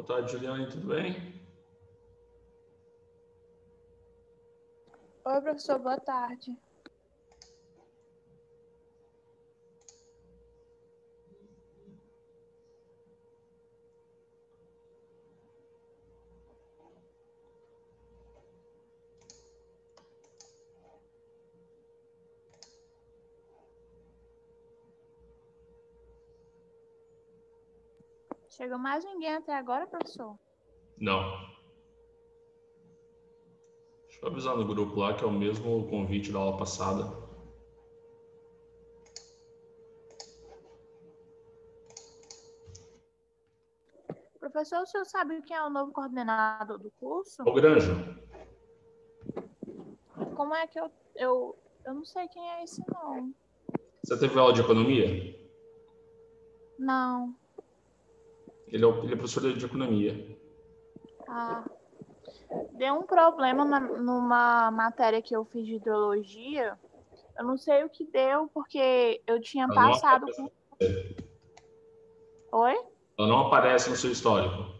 Boa tarde, Juliane, tudo bem? Oi, professor, boa tarde. Chegou mais ninguém até agora, professor? Não. Deixa eu avisar no grupo lá que é o mesmo convite da aula passada. Professor, o senhor sabe quem é o novo coordenador do curso? Ô, Granja, Como é que eu não sei quem é esse, não. você teve aula de economia? Não. Ele é professor de economia. Ah, deu um problema numa matéria que eu fiz de hidrologia. Eu não sei o que deu, porque eu tinha Ela não passado aparece, com... Oi? ela não aparece no seu histórico.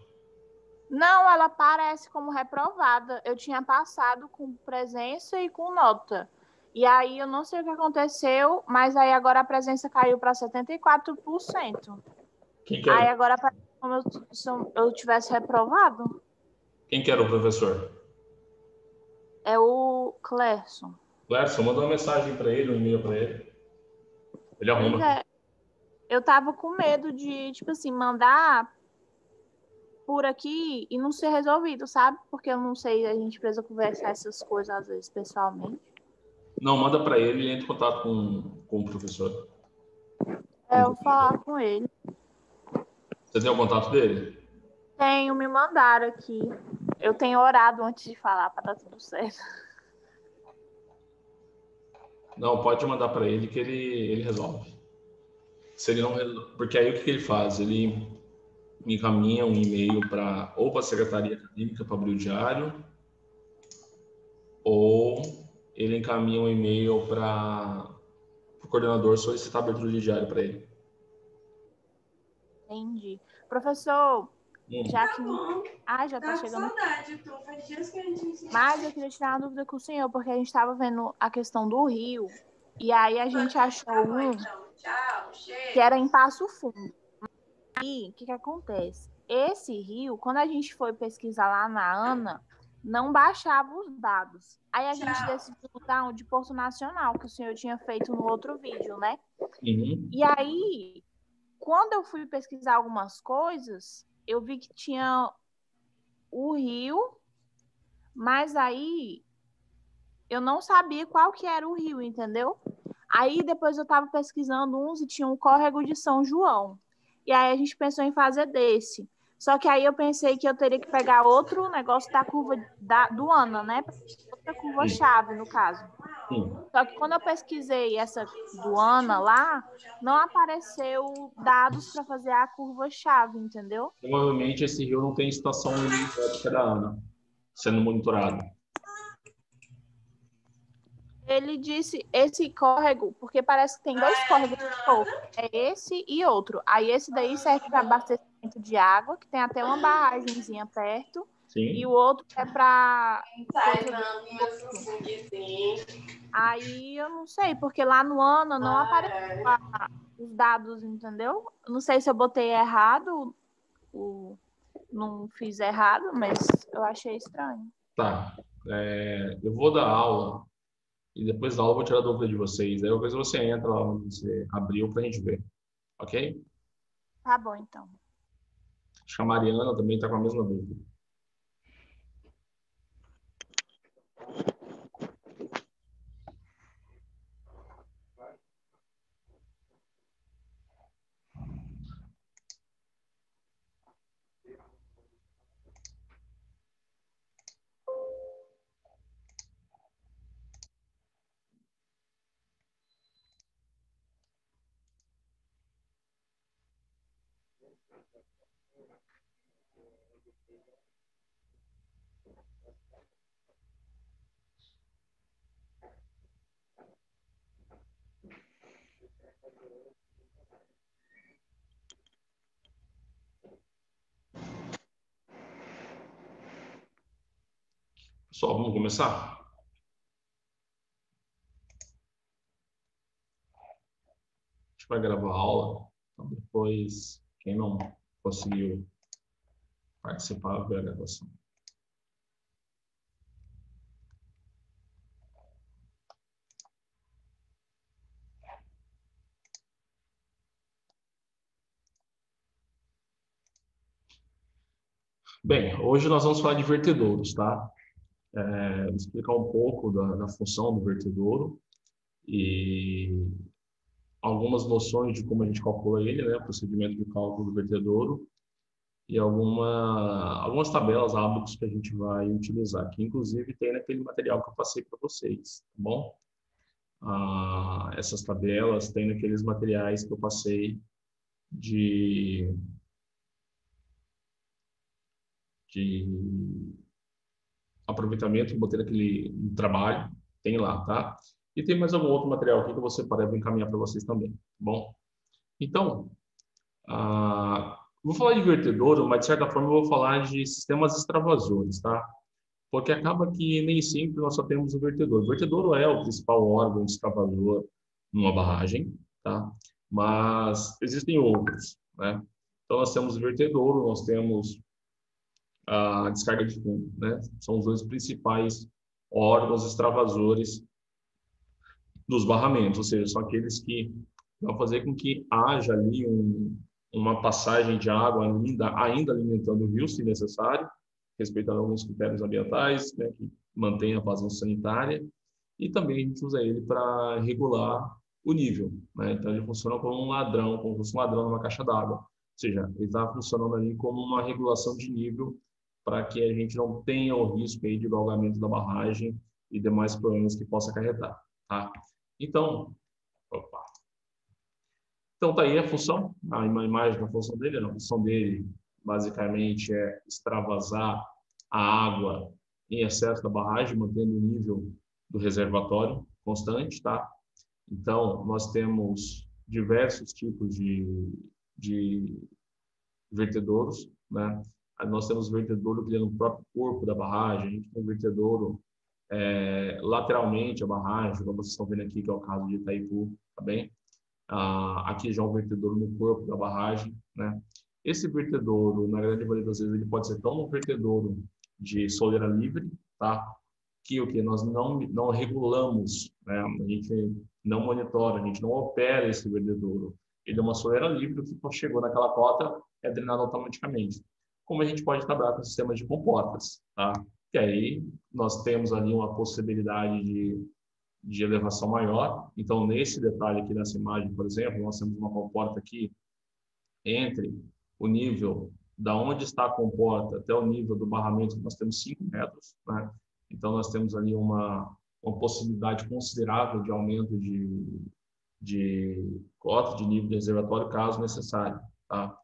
Não, ela aparece como reprovada. Eu tinha passado com presença e com nota. E aí eu não sei o que aconteceu, mas aí agora a presença caiu para 74%. Quem que Aí era, agora parece como se eu tivesse reprovado. quem que era o professor? É o Clerson. Clerson, manda uma mensagem para ele, um e-mail para ele. Ele Pois arruma. é, eu tava com medo de, tipo assim, mandar por aqui e não ser resolvido, sabe? Porque eu não sei, a gente precisa conversar essas coisas às vezes pessoalmente. Não, manda para ele e entra em contato com o professor. É, eu vou falar com ele. Você tem o contato dele? Tenho, me mandaram aqui. Eu tenho orado antes de falar para dar tudo certo. Não, pode mandar para ele que ele resolve. Se ele não, porque aí o que ele faz? Ele me encaminha um e-mail para ou para a secretaria acadêmica para abrir o diário, ou ele encaminha um e-mail para o coordenador solicitar a abertura de diário para ele. Entendi. Professor, já Tá que... bom. Ah, já tá Tá com chegando. saudade, então faz dias que a gente não se Mas eu queria tirar uma dúvida com o senhor, porque a gente estava vendo a questão do rio, e aí a gente achou Tá bom, um então. Tchau, que cheiro. era em Passo Fundo. E o que acontece? Esse rio, quando a gente foi pesquisar lá na ANA, não baixava os dados. Aí a gente Tchau. decidiu usar um de Porto Nacional, que o senhor tinha feito no outro vídeo, né? Uhum. E aí, quando eu fui pesquisar algumas coisas, eu vi que tinha o rio, mas aí eu não sabia qual que era o rio, entendeu? Aí depois eu estava pesquisando uns e tinha um córrego de São João. E aí a gente pensou em fazer desse. Só que aí eu pensei que eu teria que pegar outro negócio da curva do ANA, né? Outra curva-chave, no caso. Sim. Só que quando eu pesquisei essa do ANA lá, não apareceu dados para fazer a curva-chave, entendeu? Provavelmente esse rio não tem estação hidrológica da ANA sendo monitorado. Ele disse esse córrego, porque parece que tem dois córregos de fogo. É esse e outro. Aí esse daí serve para abastecimento de água, que tem até uma barragenzinha perto. E o Sim. outro é para Sai coisa do não, mas esgoto. assim que sim. Aí eu não sei, porque lá no ANA não apareceu os dados, entendeu? Eu não sei se eu botei errado, não fiz errado, mas eu achei estranho. Tá. Eu vou dar aula e depois da aula eu vou tirar a dúvida de vocês. Aí depois você entra lá onde você abriu para a gente ver. Ok? Tá bom, então. Acho que a Mariana também está com a mesma dúvida. Só vamos começar? A gente vai gravar a aula, então depois, quem não conseguiu participar, vê a gravação. Bem, hoje nós vamos falar de vertedouros, tá? Vou explicar um pouco da função do vertedouro e algumas noções de como a gente calcula ele, né? O procedimento de cálculo do vertedouro e algumas tabelas, hábitos que a gente vai utilizar, que inclusive tem naquele material que eu passei para vocês, tá bom? Essas tabelas tem naqueles materiais que eu passei de aproveitamento, botei naquele trabalho, tem lá, tá? E tem mais algum outro material aqui que eu vou separar e vou encaminhar para vocês também, tá bom? Então, vou falar de vertedouro, mas de certa forma eu vou falar de sistemas extravasores, tá? Porque acaba que nem sempre nós só temos o vertedouro. O vertedouro é o principal órgão extravasor numa barragem, tá? Mas existem outros, né? Então nós temos o vertedouro, nós temos a descarga de fundo, né? São os dois principais órgãos extravasores dos barramentos, ou seja, são aqueles que vão fazer com que haja ali uma passagem de água ainda alimentando o rio, se necessário, respeitando alguns critérios ambientais, né, que mantém a vazão sanitária, e também a gente usa ele para regular o nível, né? Então ele funciona como um ladrão, como se fosse um ladrão numa caixa d'água, ou seja, ele está funcionando ali como uma regulação de nível para que a gente não tenha o risco aí de alongamento da barragem e demais problemas que possa acarretar, tá? Então, Então, tá aí a função, a imagem da função dele. A função dele, basicamente, é extravasar a água em excesso da barragem, mantendo o nível do reservatório constante, tá? Então, nós temos diversos tipos de vertedouros, né? Nós temos vertedouro criando o próprio corpo da barragem, a gente tem vertedouro lateralmente a barragem, como vocês estão vendo aqui, que é o caso de Itaipu, tá bem? Aqui já é um vertedouro no corpo da barragem, né? Esse vertedouro, na grande maioria das vezes, ele pode ser tão um vertedouro de soleira livre, tá? Que o que nós não regulamos, né? A gente não monitora, a gente não opera esse vertedouro. Ele é uma soleira livre, o que chegou naquela cota é drenado automaticamente. Como a gente pode trabalhar com sistemas de comportas, tá? Que aí nós temos ali uma possibilidade de elevação maior. Então, nesse detalhe aqui nessa imagem, por exemplo, nós temos uma comporta aqui entre o nível da onde está a comporta até o nível do barramento, nós temos 5 metros, né? Então, nós temos ali uma possibilidade considerável de aumento de cota, de nível de reservatório, caso necessário, tá?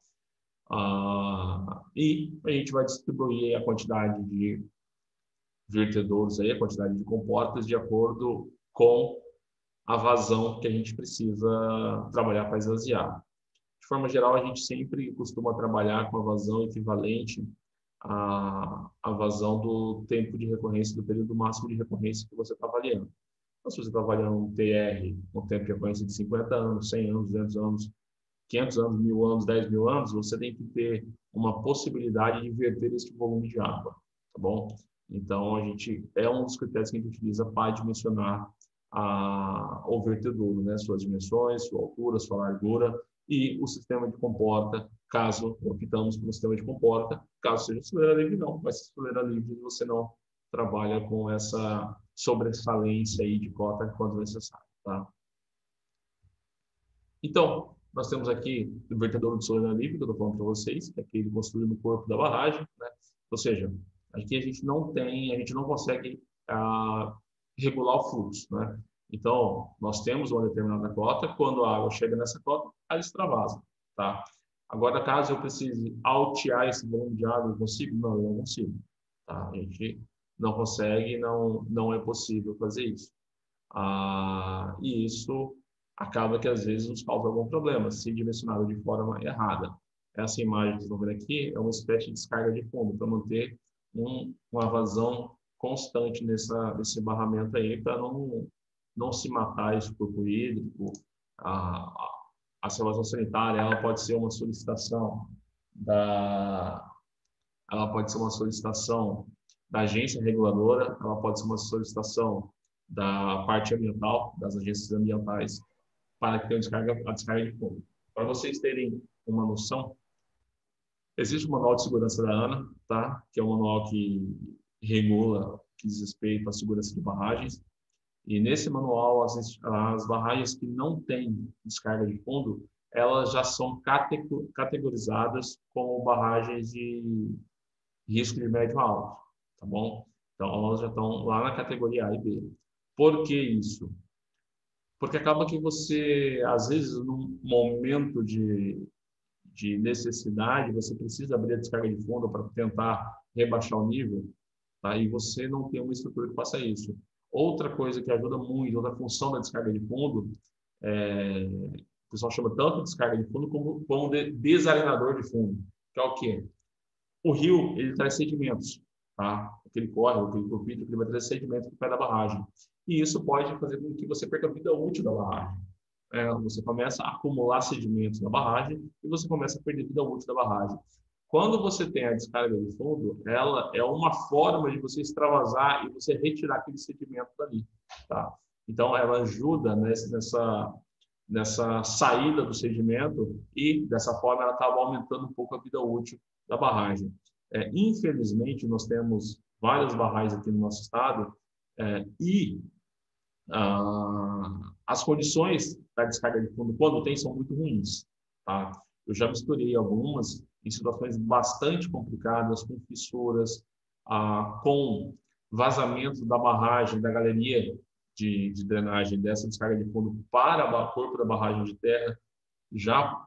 E a gente vai distribuir a quantidade de vertedouros aí, a quantidade de comportas, de acordo com a vazão que a gente precisa trabalhar para esvaziar. De forma geral, a gente sempre costuma trabalhar com a vazão equivalente à vazão do tempo de recorrência, do período máximo de recorrência que você está avaliando. Então, se você está avaliando um TR, um tempo de recorrência de 50 anos, 100 anos, 200 anos, 500 anos, 1000 anos, 10.000 anos, você tem que ter uma possibilidade de inverter esse volume de água, tá bom? Então, é um dos critérios que a gente utiliza para dimensionar o vertedouro, né? Suas dimensões, sua altura, sua largura e o sistema de comporta, caso optamos por um sistema de comporta, caso seja soleira livre, não. Mas se soleira livre, você não trabalha com essa sobressalência aí de cota quando necessário, tá? Então, nós temos aqui o vertedouro de soleira livre, que eu estou falando para vocês, que é aquele construído no corpo da barragem, né? Ou seja, aqui a gente não consegue regular o fluxo, né? Então, nós temos uma determinada cota, quando a água chega nessa cota, ela extravasa, tá? Agora, caso eu precise altear esse volume de água, eu consigo? Não, eu não consigo, tá? A gente não consegue, não é possível fazer isso. E isso acaba que às vezes nos causa algum problema, se dimensionado de forma errada. Essa imagem que vocês estão vendo aqui é uma espécie de descarga de fundo para manter uma vazão constante nesse barramento aí para não se matar esse corpo hídrico. A salvação sanitária, ela pode ser uma solicitação da agência reguladora, ela pode ser uma solicitação da parte ambiental, das agências ambientais, para que tenha a descarga de fundo. Para vocês terem uma noção, existe o Manual de Segurança da ANA, tá? Que é um manual que regula, que diz respeito à segurança de barragens. E nesse manual, as barragens que não têm descarga de fundo, elas já são categorizadas como barragens de risco de médio a alto, tá bom? Então, elas já estão lá na categoria A e B. Por que isso? Porque acaba que você, às vezes, num momento de necessidade, você precisa abrir a descarga de fundo para tentar rebaixar o nível, tá? E você não tem uma estrutura que faça isso. Outra coisa que ajuda muito, outra função da descarga de fundo, o pessoal chama tanto de descarga de fundo como de desarenador de fundo, que é o quê? O rio, ele traz sedimentos, tá? Aquele córrego, aquele corpito, ele vai trazer sedimentos para o pé da barragem. E isso pode fazer com que você perca a vida útil da barragem. Você começa a acumular sedimentos na barragem e você começa a perder a vida útil da barragem. Quando você tem a descarga de fundo, ela é uma forma de você extravasar e você retirar aquele sedimento dali, tá? Então, ela ajuda nessa saída do sedimento e, dessa forma, ela acaba aumentando um pouco a vida útil da barragem. Infelizmente, nós temos várias barragens aqui no nosso estado e as condições da descarga de fundo, quando tem, são muito ruins, tá? Eu já misturei algumas em situações bastante complicadas, com fissuras, com vazamento da barragem, da galeria de drenagem dessa descarga de fundo para o corpo da barragem de terra, já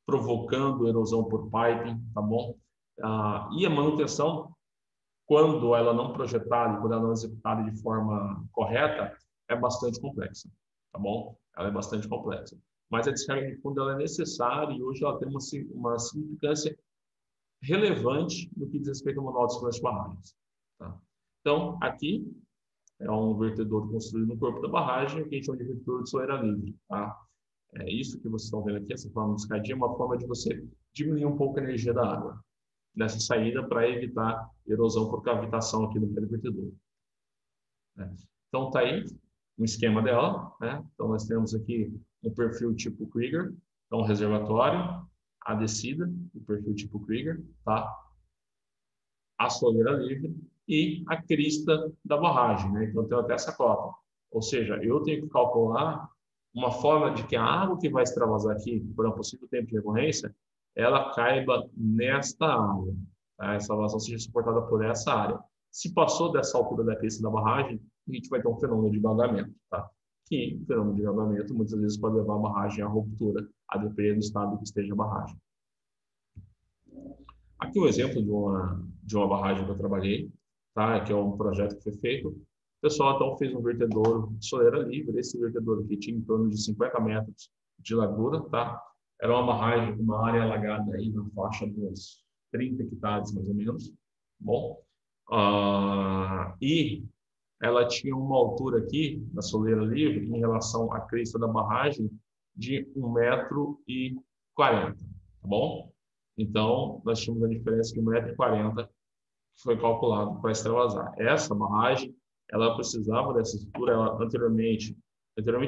provocando erosão por piping, tá bom? E a manutenção, quando ela não projetada, quando ela não executada de forma correta, é bastante complexa, tá bom? Ela é bastante complexa. Mas a descarga de fundo ela é necessária e hoje ela tem uma significância relevante no que diz respeito ao Manual de Segurança de Barragens. Tá? Então, aqui é um vertedor construído no corpo da barragem, que a gente chama de vertedor de soleira livre. Tá? É isso que vocês estão vendo aqui, essa forma de escadinha, é uma forma de você diminuir um pouco a energia da água nessa saída para evitar erosão por cavitação aqui no vertedor. Então, tá aí um esquema dela, né? Então, nós temos aqui um perfil tipo Krieger, então, um reservatório, a descida, o perfil tipo Krieger, tá? A soleira livre e a crista da barragem, né? Então, eu tenho até essa cota. Ou seja, eu tenho que calcular uma forma de que a água que vai extravasar aqui, por um possível tempo de recorrência, ela caiba nesta área, tá? Essa vazão seja suportada por essa área. Se passou dessa altura da crista da barragem, a gente vai ter um fenômeno de galgamento, tá? Que o fenômeno de galgamento muitas vezes pode levar a barragem à ruptura, a depender do estado que esteja a barragem. Aqui um exemplo de uma barragem que eu trabalhei, tá? Que é um projeto que foi feito. O pessoal então fez um vertedor de soleira livre. Esse vertedor aqui tinha em torno de 50 metros de largura, tá? Era uma barragem com uma área alagada aí na faixa de uns 30 hectares mais ou menos. Bom, e ela tinha uma altura aqui, na soleira livre, em relação à crista da barragem, de 1,40 m, tá bom? Então, nós tínhamos a diferença de 1,40 m que foi calculado para extravasar. Essa barragem, ela precisava dessa estrutura, anteriormente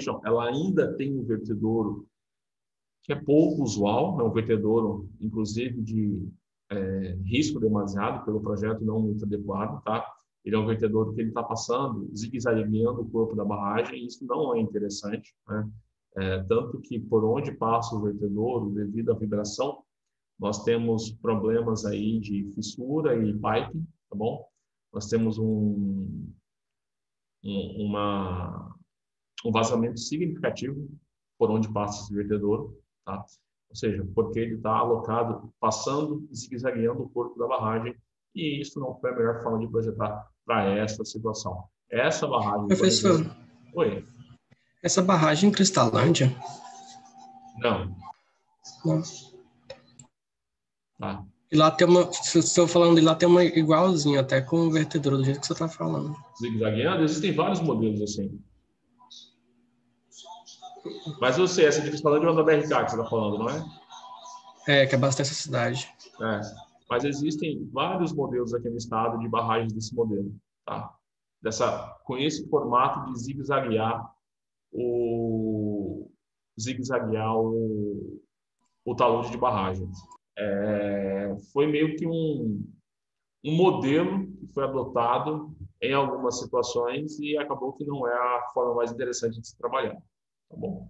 não, ela ainda tem um vertedouro que é pouco usual, é um vertedouro, inclusive, de risco demasiado, pelo projeto não muito adequado, tá? Ele é um vertedor que ele está passando, zigue-zagueando o corpo da barragem, e isso não é interessante, né? Tanto que por onde passa o vertedor, devido à vibração, nós temos problemas aí de fissura e piping, tá bom? Nós temos um vazamento significativo por onde passa esse vertedor, tá? Ou seja, porque ele está alocado, passando e zigue-zagueando o corpo da barragem, e isso não foi a melhor forma de projetar para essa situação. Essa barragem... Professor, oi? Essa barragem em Cristalândia? Não. Não. Tá. E lá tem uma, se eu estou falando de lá, tem uma igualzinha, até com o vertedor, do jeito que você está falando. Zigue-zagueando, existem vários modelos assim. Mas eu sei, essa aqui você falando de uma da BRK que você está falando, não é? Que abastece a cidade. É. Mas existem vários modelos aqui no estado de barragens desse modelo, tá? Com esse formato de zigue-zaguear o talude de barragem. Foi meio que um modelo que foi adotado em algumas situações e acabou que não é a forma mais interessante de se trabalhar, tá bom?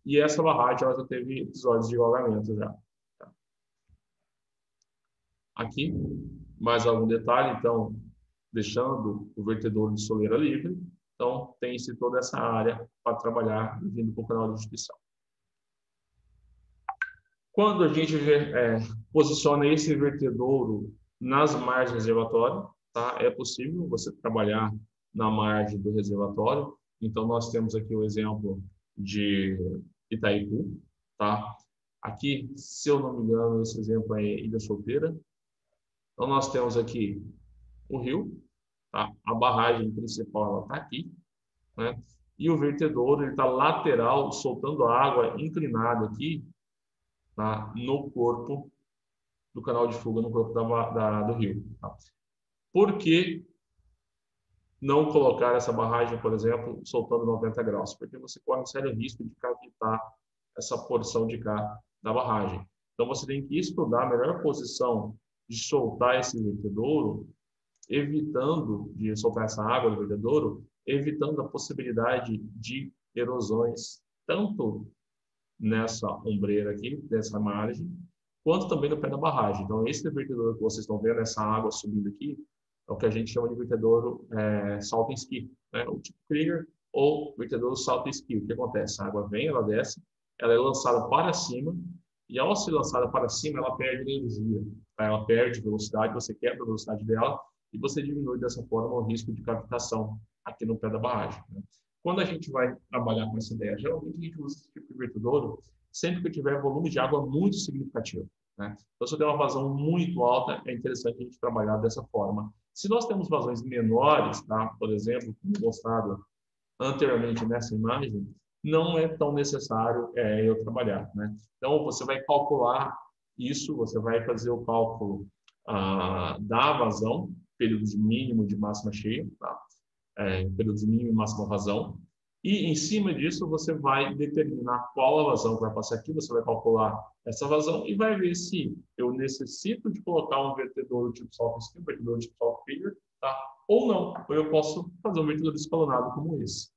E essa barragem ela já teve episódios de alagamento já. Tá? Aqui, mais algum detalhe, então, deixando o vertedor de soleira livre, então tem-se toda essa área para trabalhar vindo para o canal de distribuição. Quando a gente posiciona esse vertedouro nas margens do reservatório, tá? É possível você trabalhar na margem do reservatório. Então, nós temos aqui o exemplo de Itaipu, tá? Aqui, se eu não me engano, esse exemplo é Ilha Solteira. Então, nós temos aqui o rio, tá? A barragem principal está aqui, né? E o vertedouro está lateral, soltando água inclinada aqui, tá? No corpo do canal de fuga, no corpo do rio. Tá? Por que não colocar essa barragem, por exemplo, soltando 90 graus? Porque você corre um sério risco de cavitar essa porção de cá da barragem. Então, você tem que estudar a melhor posição de soltar esse vertedouro, evitando de soltar essa água do vertedouro, evitando a possibilidade de erosões, tanto nessa ombreira aqui, dessa margem, quanto também no pé da barragem. Então, esse vertedouro que vocês estão vendo, essa água subindo aqui, é o que a gente chama de vertedouro salto em esqui, né? O tipo Krieger ou vertedouro salto em esqui. O que acontece? A água vem, ela desce, ela é lançada para cima, e ao ser lançada para cima, ela perde energia, tá? Ela perde velocidade, você quebra a velocidade dela, e você diminui dessa forma o risco de cavitação aqui no pé da barragem, né? Quando a gente vai trabalhar com essa ideia, geralmente a gente usa esse tipo de vertedouro sempre que tiver volume de água muito significativo, né? Então, se eu der uma vazão muito alta, é interessante a gente trabalhar dessa forma. Se nós temos vazões menores, tá? Por exemplo, como mostrado anteriormente nessa imagem, não é tão necessário eu trabalhar, né? Então, você vai calcular isso, você vai fazer o cálculo da vazão, período de mínimo de máxima cheia, tá? Período de mínimo e máxima vazão. E, em cima disso, você vai determinar qual a vazão que vai passar aqui, você vai calcular essa vazão e vai ver se eu necessito de colocar um vertedor tipo salto esqui, um vertedor tipo salto Krieger, tá? Ou não, ou eu posso fazer um vertedor escalonado como esse.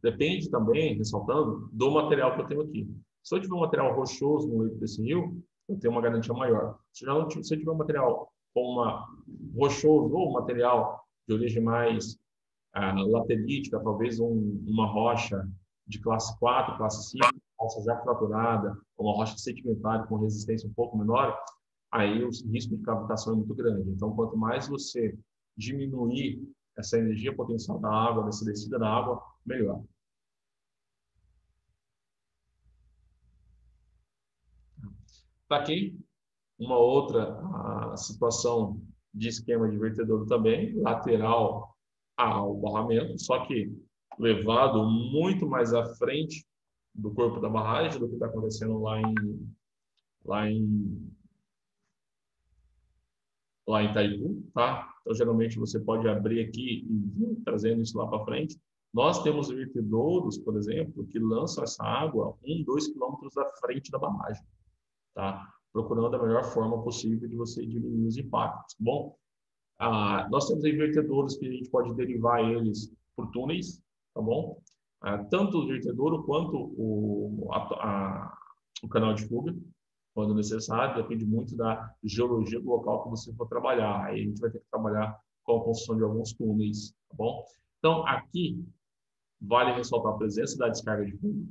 Depende também, ressaltando, do material que eu tenho aqui. Se eu tiver um material rochoso no leito desse rio, eu tenho uma garantia maior. Se eu tiver um material rochoso ou um material de origem mais laterítica, talvez uma rocha de classe 4, classe 5, rocha já fraturada, ou uma rocha sedimentária com resistência um pouco menor, aí o risco de cavitação é muito grande. Então, quanto mais você diminuir essa energia potencial da água, dessa descida da água, melhor. Está aqui uma outra situação de esquema de vertedouro também, lateral ao barramento, só que levado muito mais à frente do corpo da barragem do que está acontecendo lá em Itaipu, tá? Então, geralmente, você pode abrir aqui e vir trazendo isso lá para frente. Nós temos vertedouros, por exemplo, que lançam essa água 2 quilômetros à frente da barragem, tá? Procurando a melhor forma possível de você diminuir os impactos. Bom, nós temos aí vertedouros que a gente pode derivar eles por túneis, tá bom? Tanto o vertedouro quanto o canal de fuga, quando necessário, depende muito da geologia do local que você for trabalhar. Aí a gente vai ter que trabalhar com a construção de alguns túneis, tá bom? Então, aqui, vale ressaltar a presença da descarga de fundo,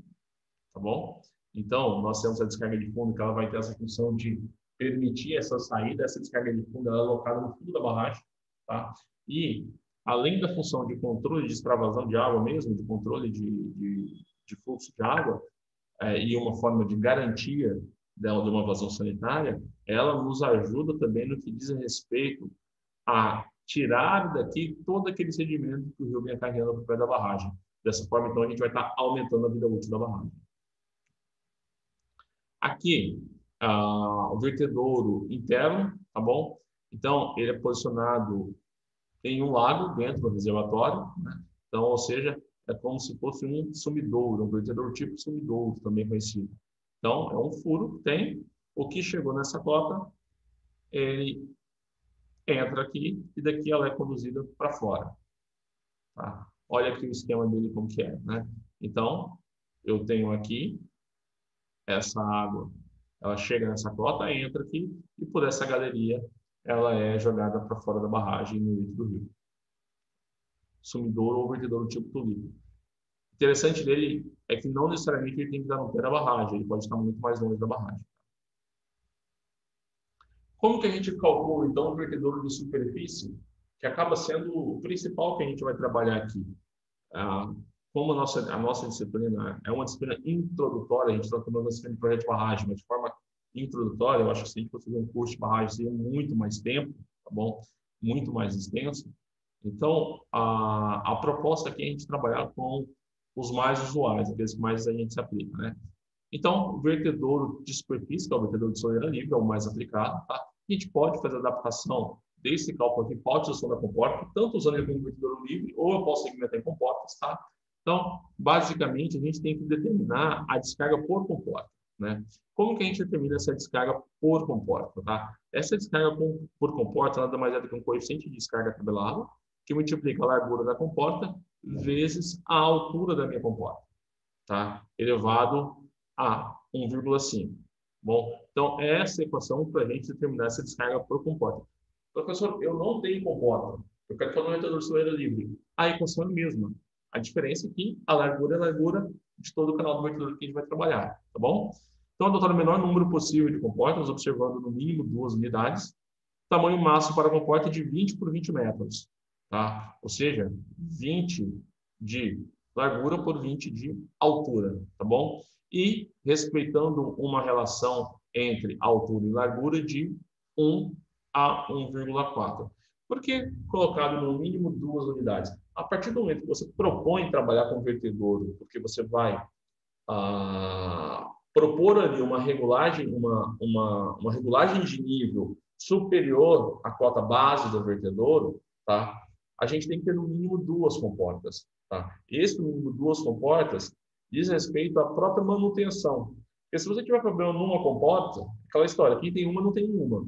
tá bom? Então, nós temos a descarga de fundo, que ela vai ter essa função de permitir essa saída, essa descarga de fundo, ela é alocada no fundo da barragem, tá? E, além da função de controle de extravasão de água mesmo, de controle de fluxo de água, e uma forma de garantia dela de uma vazão sanitária, ela nos ajuda também no que diz respeito a tirar daqui todo aquele sedimento que o rio vem carregando para o pé da barragem. Dessa forma, então, a gente vai estar aumentando a vida útil da barragem. Aqui, o vertedouro interno, tá bom? Então, ele é posicionado em um lago dentro do reservatório, né? Então, ou seja, é como se fosse um sumidouro, um vertedouro tipo sumidouro, também conhecido. Então, é um furo que tem, o que chegou nessa cota, ele entra aqui e daqui ela é conduzida para fora. Tá? Olha aqui o esquema dele como que é, né? Então, eu tenho aqui essa água, ela chega nessa cota, entra aqui e por essa galeria ela é jogada para fora da barragem no leito do rio. Sumidouro ou vertedouro tipo tulipa. O interessante dele é que não necessariamente ele tem que estar no pé da barragem, ele pode estar muito mais longe da barragem. Como que a gente calcula, então, o vertedouro de superfície, que acaba sendo o principal que a gente vai trabalhar aqui? Como a nossa disciplina é uma disciplina introdutória, a gente está tomando a disciplina de projeto de barragem, mas de forma introdutória, eu acho que se a gente for fazer um curso de barragem, seria muito mais tempo, tá bom? Muito mais extenso. Então, a proposta aqui é a gente trabalhar com os mais usuais, aqueles que mais a gente se aplica, né? Então, o vertedouro de superfície, que é o vertedouro de soleira livre, é o mais aplicado, tá? A gente pode fazer adaptação desse cálculo aqui, pode ser da comporta, tanto usando ele como vertedouro livre, ou eu posso segmentar em comportas, tá? Então, basicamente, a gente tem que determinar a descarga por comporta, né? Como que a gente determina essa descarga por comporta, tá? Essa descarga por comporta nada mais é do que um coeficiente de descarga tabelado, que multiplica a largura da comporta vezes a altura da minha comporta, tá? Elevado a 1,5. Bom, então essa é a equação para a gente determinar essa descarga por comporta. Professor, eu não tenho comporta, eu quero fazer um vertedor de soleira livre. A equação é a mesma. A diferença é que a largura é a largura de todo o canal do vertedor que a gente vai trabalhar, tá bom? Então, adotar o menor número possível de comportas, observando no mínimo 2 unidades. Tamanho máximo para a comporta de 20 por 20 metros, tá? Ou seja, 20 de largura por 20 de altura, tá bom? E respeitando uma relação entre altura e largura de 1 a 1,4. Por que colocado no mínimo 2 unidades? A partir do momento que você propõe trabalhar com vertedouro, porque você vai propor ali uma regulagem, uma regulagem de nível superior à cota base do vertedouro, tá? A gente tem que ter no mínimo 2 comportas, tá? Esse mínimo 2 comportas diz respeito à própria manutenção. Porque se você tiver problema numa comporta, aquela história, quem tem uma não tem nenhuma,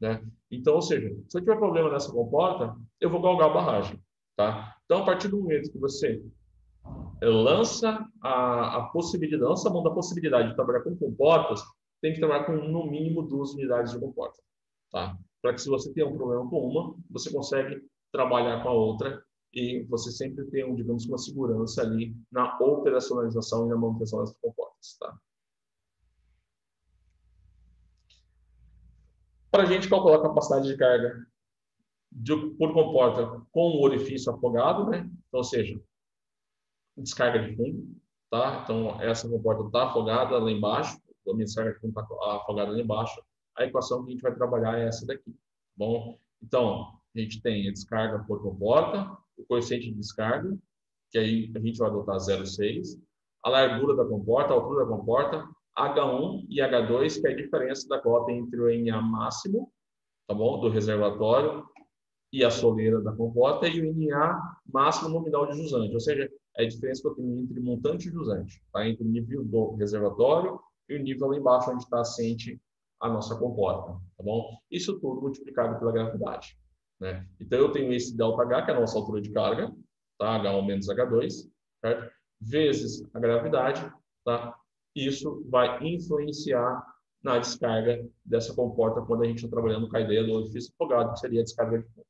né? Então, ou seja, se eu tiver problema nessa comporta, eu vou galgar a barragem, tá? Então, a partir do momento que você lança lança a mão da possibilidade de trabalhar com comportas, tem que trabalhar com no mínimo 2 unidades de comporta, tá? Para que se você tem um problema com uma, você consegue trabalhar com a outra e você sempre tem, digamos, uma segurança ali na operacionalização e na manutenção dessas comportas, tá? Para a gente calcular a capacidade de carga por comporta com o orifício afogado, né? Então, ou seja, descarga de fundo, tá? Então, essa comporta está afogada lá embaixo, a minha descarga de fundo está afogada lá embaixo. A equação que a gente vai trabalhar é essa daqui, tá bom? Então, a gente tem a descarga por comporta, o coeficiente de descarga, que aí a gente vai adotar 0,6, a largura da comporta, a altura da comporta, H1 e H2, que é a diferença da cota entre o NA máximo, tá bom? Do reservatório e a soleira da comporta e o NA máximo nominal de jusante, ou seja, é a diferença que eu tenho entre montante e jusante, tá? Entre o nível do reservatório e o nível lá embaixo onde está assente a nossa comporta, tá bom? Isso tudo multiplicado pela gravidade, né? Então eu tenho esse ΔH, que é a nossa altura de carga, tá? H1 menos H2, certo? Vezes a gravidade, tá? Isso vai influenciar na descarga dessa comporta quando a gente está trabalhando com a ideia do orifício afogado, que seria a descarga de fundo.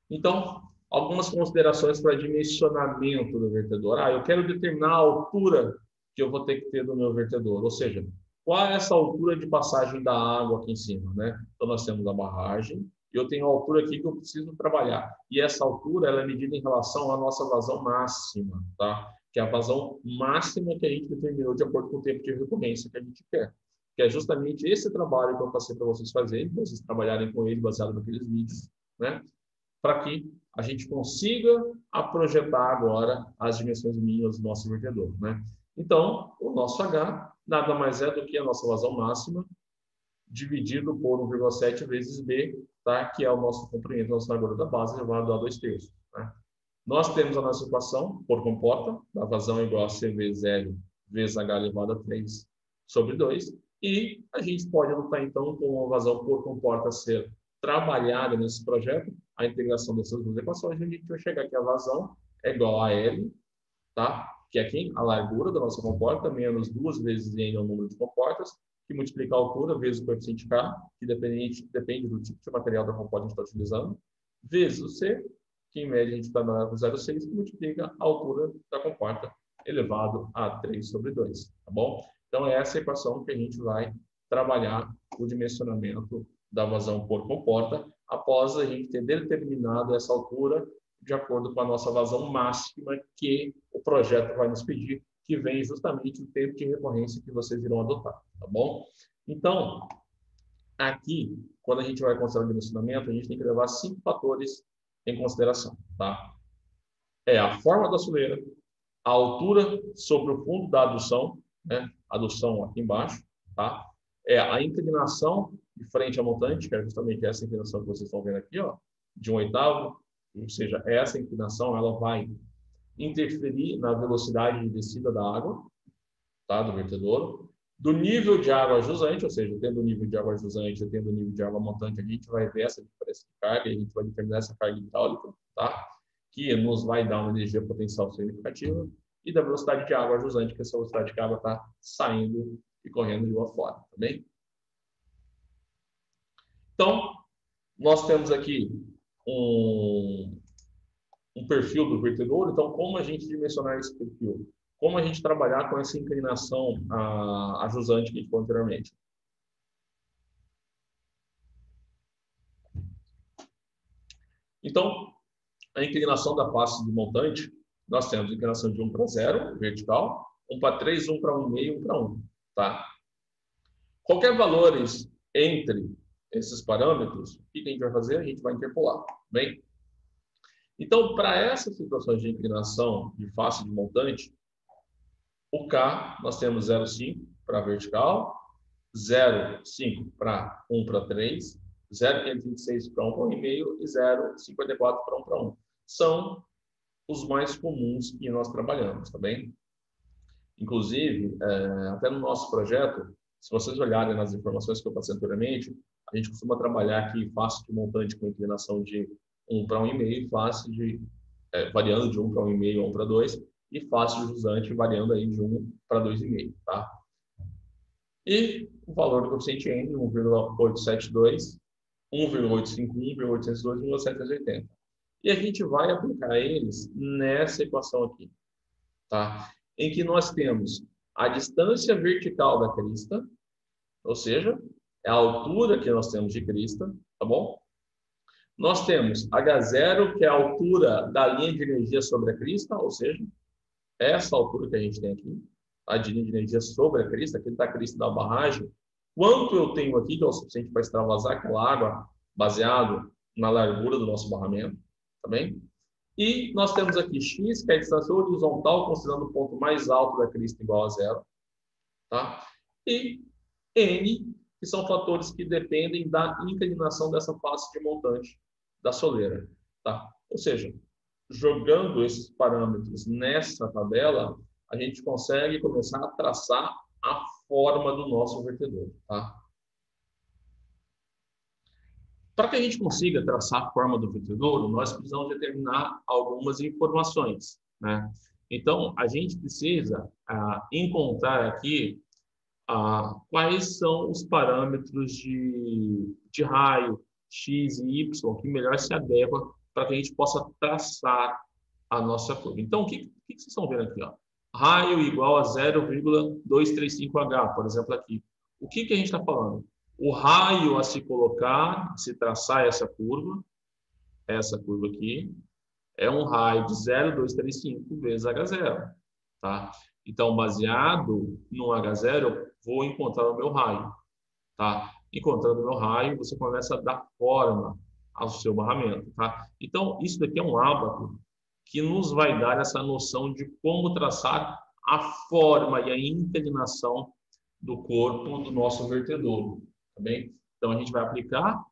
Então, algumas considerações para dimensionamento do vertedor. Eu quero determinar a altura que eu vou ter que ter do meu vertedor, ou seja, qual é essa altura de passagem da água aqui em cima, né? Então, nós temos a barragem, e eu tenho a altura aqui que eu preciso trabalhar. E essa altura ela é medida em relação à nossa vazão máxima, tá? que é a vazão máxima que a gente determinou de acordo com o tempo de recorrência que a gente quer. Que é justamente esse trabalho que eu passei para vocês fazerem, para vocês trabalharem com ele baseado naqueles vídeos, né? Para que a gente consiga projetar agora as dimensões mínimas do nosso invertedor, né? Então, o nosso H nada mais é do que a nossa vazão máxima dividido por 1,7 vezes B, tá? Que é o nosso comprimento, a nossa largura da base, elevado a 2/3. Né? Nós temos a nossa equação por comporta, da vazão é igual a C vezes L vezes H elevado a 3/2, e a gente pode anotar, então, com a vazão por comporta ser trabalhada nesse projeto, a integração dessas duas equações, a gente vai chegar que a vazão é igual a L, tá? Que é aqui a largura da nossa comporta, menos 2 vezes N é o número de comportas, que multiplica a altura vezes o coeficiente K, que depende do tipo de material da comporta que a gente está utilizando, vezes o C, que em média a gente está na 0,6, que multiplica a altura da comporta elevado a 3/2, tá bom? Então, é essa equação que a gente vai trabalhar o dimensionamento da vazão por comporta, após a gente ter determinado essa altura de acordo com a nossa vazão máxima que o projeto vai nos pedir, que vem justamente o tempo de recorrência que vocês irão adotar, tá bom? Então, aqui, quando a gente vai considerar o dimensionamento, a gente tem que levar 5 fatores em consideração, tá? É a forma da soleira, a altura sobre o fundo da adução, né? Adução aqui embaixo, tá? É a inclinação de frente à montante, que é justamente essa inclinação que vocês estão vendo aqui, ó, de 1/8, ou seja, essa inclinação ela vai interferir na velocidade de descida da água, tá, do vertedouro, do nível de água jusante, ou seja, tendo o nível de água jusante, tendo o nível de água montante, a gente vai ver essa diferença de carga, e a gente vai determinar essa carga hidráulica, tá, que nos vai dar uma energia potencial significativa, e da velocidade de água jusante, que é essa velocidade que a água está saindo e correndo de lá fora, tá bem? Então, nós temos aqui um perfil do vertedouro. Então, como a gente dimensionar esse perfil? Como a gente trabalhar com essa inclinação a jusante que a gente falou anteriormente? Então, a inclinação da face do montante, nós temos inclinação de 1/0, vertical, 1/3, 1/1,5, 1/1, tá? Qualquer valores entre esses parâmetros, o que a gente vai fazer? A gente vai interpolar, bem? Então, para essas situações de inclinação de face de montante, o K, nós temos 0,5 para vertical, 0,5 para 1/3, 0,526 para 1/1,5 e 0,54 para 1/1. São os mais comuns que nós trabalhamos, tá bem? Inclusive, até no nosso projeto, se vocês olharem nas informações que eu passei anteriormente, a gente costuma trabalhar aqui face de montante com inclinação de 1/1,5, face de, variando de 1/1,5 a 1/2, e face de jusante variando aí de 1/2,5, tá? E o valor do coeficiente N, 1,872, 1,851, 1,802 e 1,780. E a gente vai aplicar eles nessa equação aqui, tá? Em que nós temos a distância vertical da crista, ou seja, é a altura que nós temos de crista, tá bom? Nós temos H0, que é a altura da linha de energia sobre a crista, ou seja, essa altura que a gente tem aqui, a de linha de energia sobre a crista, aqui está a crista da barragem. Quanto eu tenho aqui, que é o suficiente para extravasar aquela água, baseado na largura do nosso barramento, tá bem? E nós temos aqui x, que é a distância horizontal, considerando o ponto mais alto da crista igual a 0, tá? E n, que são fatores que dependem da inclinação dessa face de montante da soleira, tá? Ou seja, jogando esses parâmetros nessa tabela, a gente consegue começar a traçar a forma do nosso vertedor, tá? Para que a gente consiga traçar a forma do vertedouro, nós precisamos determinar algumas informações, né? Então, a gente precisa encontrar aqui quais são os parâmetros de raio x e y que melhor se adequam para que a gente possa traçar a nossa curva. Então, o que vocês estão vendo aqui? Ó? Raio igual a 0,235H, por exemplo, aqui. O que a gente está falando? O raio a se colocar, se traçar essa curva aqui, é um raio de 0,235 vezes H0. tá? Então, baseado no H0, eu vou encontrar o meu raio, tá? Encontrando o meu raio, você começa a dar forma ao seu barramento, tá? Então, isso daqui é um ábaco que nos vai dar essa noção de como traçar a forma e a inclinação do corpo do nosso vertedouro, tá bem? Então, a gente vai aplicar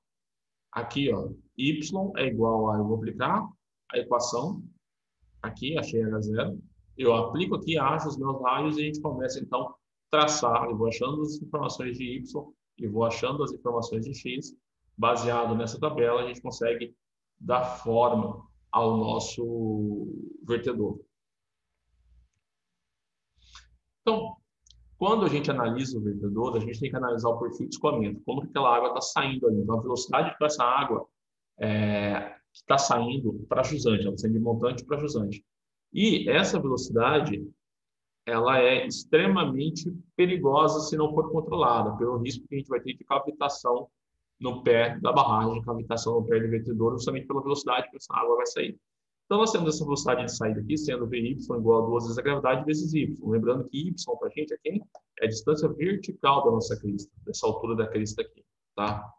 aqui, ó, y é igual a, eu vou aplicar a equação, aqui, achei H0, eu aplico aqui, acho os meus raios e a gente começa, então, traçar, eu vou achando as informações de y e vou achando as informações de x, baseado nessa tabela, a gente consegue dar forma ao nosso vertedor. Então, quando a gente analisa o vertedor, a gente tem que analisar o perfil de escoamento, como que aquela água está saindo ali, então a velocidade que essa água está saindo para jusante, ela está saindo de montante para jusante. E essa velocidade, ela é extremamente perigosa se não for controlada, pelo risco que a gente vai ter de cavitação no pé da barragem, cavitação no pé do vertedor, justamente pela velocidade que essa água vai sair. Então, nós temos essa velocidade de saída aqui, sendo Vy igual a 2 vezes a gravidade vezes y. Lembrando que y para a gente aqui é a distância vertical da nossa crista, dessa altura da crista aqui, tá?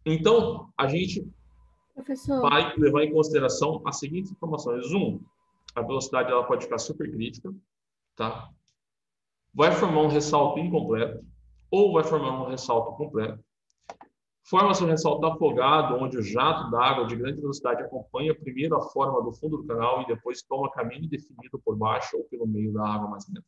Então, a gente vai levar em consideração as seguintes informações. A velocidade ela pode ficar supercrítica, tá? Vai formar um ressalto incompleto ou vai formar um ressalto completo. Forma-se um ressalto afogado, onde o jato d'água de grande velocidade acompanha primeiro a forma do fundo do canal e depois toma caminho definido por baixo ou pelo meio da água mais lenta.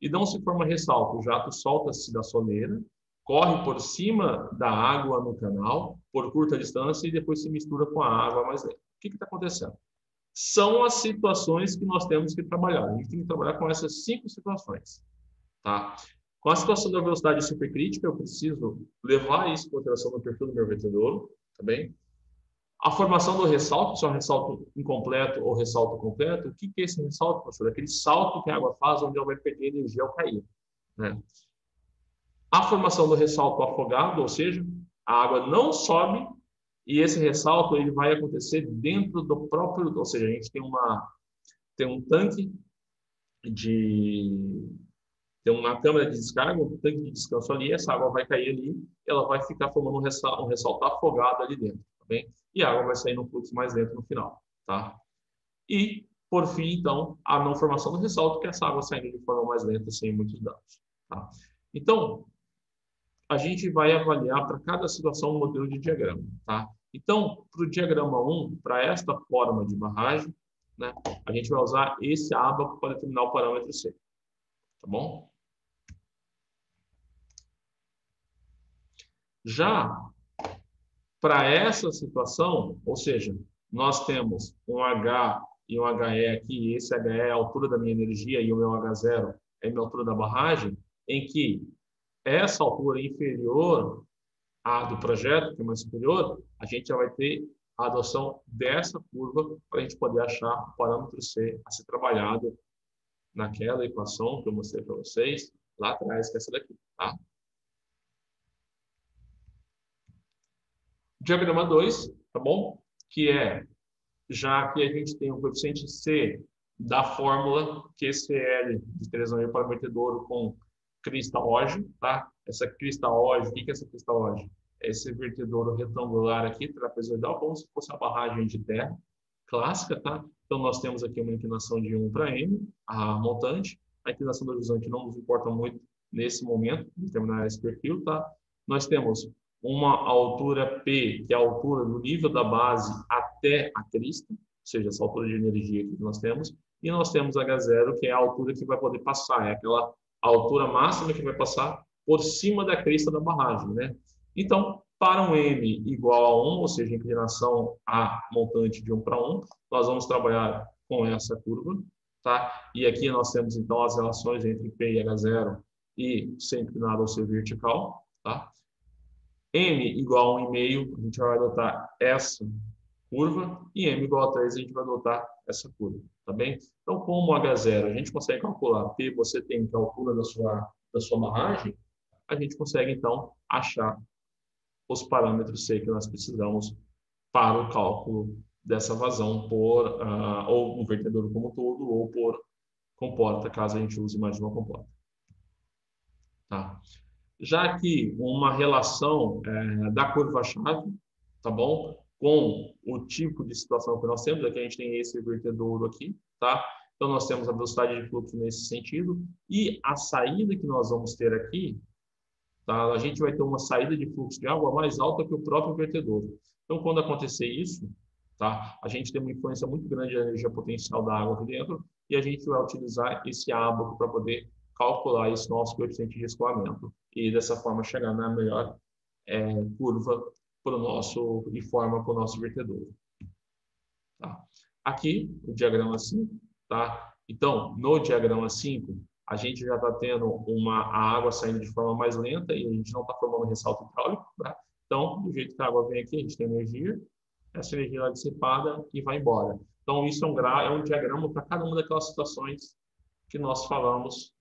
E não se forma ressalto, o jato solta-se da soleira, corre por cima da água no canal, por curta distância, e depois se mistura com a água mais lenta. O que está acontecendo? São as situações que nós temos que trabalhar. A gente tem que trabalhar com essas 5 situações, tá? Com a situação da velocidade supercrítica, eu preciso levar isso em consideração no perfil do meu vertedouro, tá bem? A formação do ressalto, se é um ressalto incompleto ou ressalto completo, o que é esse ressalto, professor? Aquele salto que a água faz onde ela vai perder energia ao cair, né? A formação do ressalto afogado, ou seja, a água não sobe e esse ressalto ele vai acontecer dentro do próprio, ou seja, a gente tem um tanque tem uma câmara de descarga, um tanque de descanso ali, essa água vai cair ali, ela vai ficar formando um ressalto afogado ali dentro, tá bem? E a água vai sair no fluxo mais lento no final, tá? E, por fim, então, a não formação do ressalto, que é essa água saindo de forma mais lenta, sem muitos danos, tá? Então, a gente vai avaliar para cada situação um modelo de diagrama, tá? Então, para o diagrama 1, para esta forma de barragem, né, a gente vai usar esse ábaco para determinar o parâmetro C, tá bom? Já para essa situação, ou seja, nós temos um H e um HE aqui, e esse HE é a altura da minha energia e o meu H0 é a minha altura da barragem, em que essa altura inferior à do projeto, que é mais superior, a gente já vai ter a adoção dessa curva para a gente poder achar o parâmetro C a ser trabalhado naquela equação que eu mostrei para vocês lá atrás, que é essa daqui, tá? Diagrama 2, tá bom? Que é, já que a gente tem o coeficiente C da fórmula QCL de 3,5 para vertedouro com crista OG, tá? Essa crista OG, o que é essa crista OG? É esse vertedouro retangular aqui, trapezoidal, como se fosse a barragem de terra clássica, tá? Então, nós temos aqui uma inclinação de 1 para M, a montante. A inclinação do jusante não nos importa muito nesse momento, determinar esse perfil, tá? Nós temos uma altura P, que é a altura do nível da base até a crista, ou seja, essa altura de energia que nós temos, e nós temos H0, que é a altura que vai poder passar, é aquela altura máxima que vai passar por cima da crista da barragem, né? Então, para um M igual a 1, ou seja, inclinação a montante de 1 para 1, nós vamos trabalhar com essa curva, tá? E aqui nós temos, então, as relações entre P e H0 e C inclinado ao ser vertical, tá? M igual a 1,5, a gente vai adotar essa curva, e M igual a 3, a gente vai adotar essa curva, tá bem? Então, como H0 a gente consegue calcular P, você tem que a altura da sua barragem, a gente consegue, então, achar os parâmetros C que nós precisamos para o cálculo dessa vazão por ou no vertedor como um todo ou por comporta, caso a gente use mais de uma comporta. Tá? Já aqui, uma relação da curva-chave, tá bom? Com o tipo de situação que nós temos, aqui a gente tem esse vertedouro aqui, tá? Então, nós temos a velocidade de fluxo nesse sentido, e a saída que nós vamos ter aqui, tá? A gente vai ter uma saída de fluxo de água mais alta que o próprio vertedouro. Então, quando acontecer isso, tá? A gente tem uma influência muito grande da energia potencial da água aqui dentro, e a gente vai utilizar esse ábaco para poder calcular esse nosso coeficiente de escoamento e dessa forma chegar na melhor curva para o nosso e forma para o nosso vertedor. Tá? Aqui o diagrama 5, tá? Então, no diagrama 5, a gente já está tendo a água saindo de forma mais lenta e a gente não está formando ressalto hidráulico, tá? Então, do jeito que a água vem aqui, a gente tem energia, essa energia é dissipada e vai embora. Então, isso é um diagrama para cada uma daquelas situações que nós falamos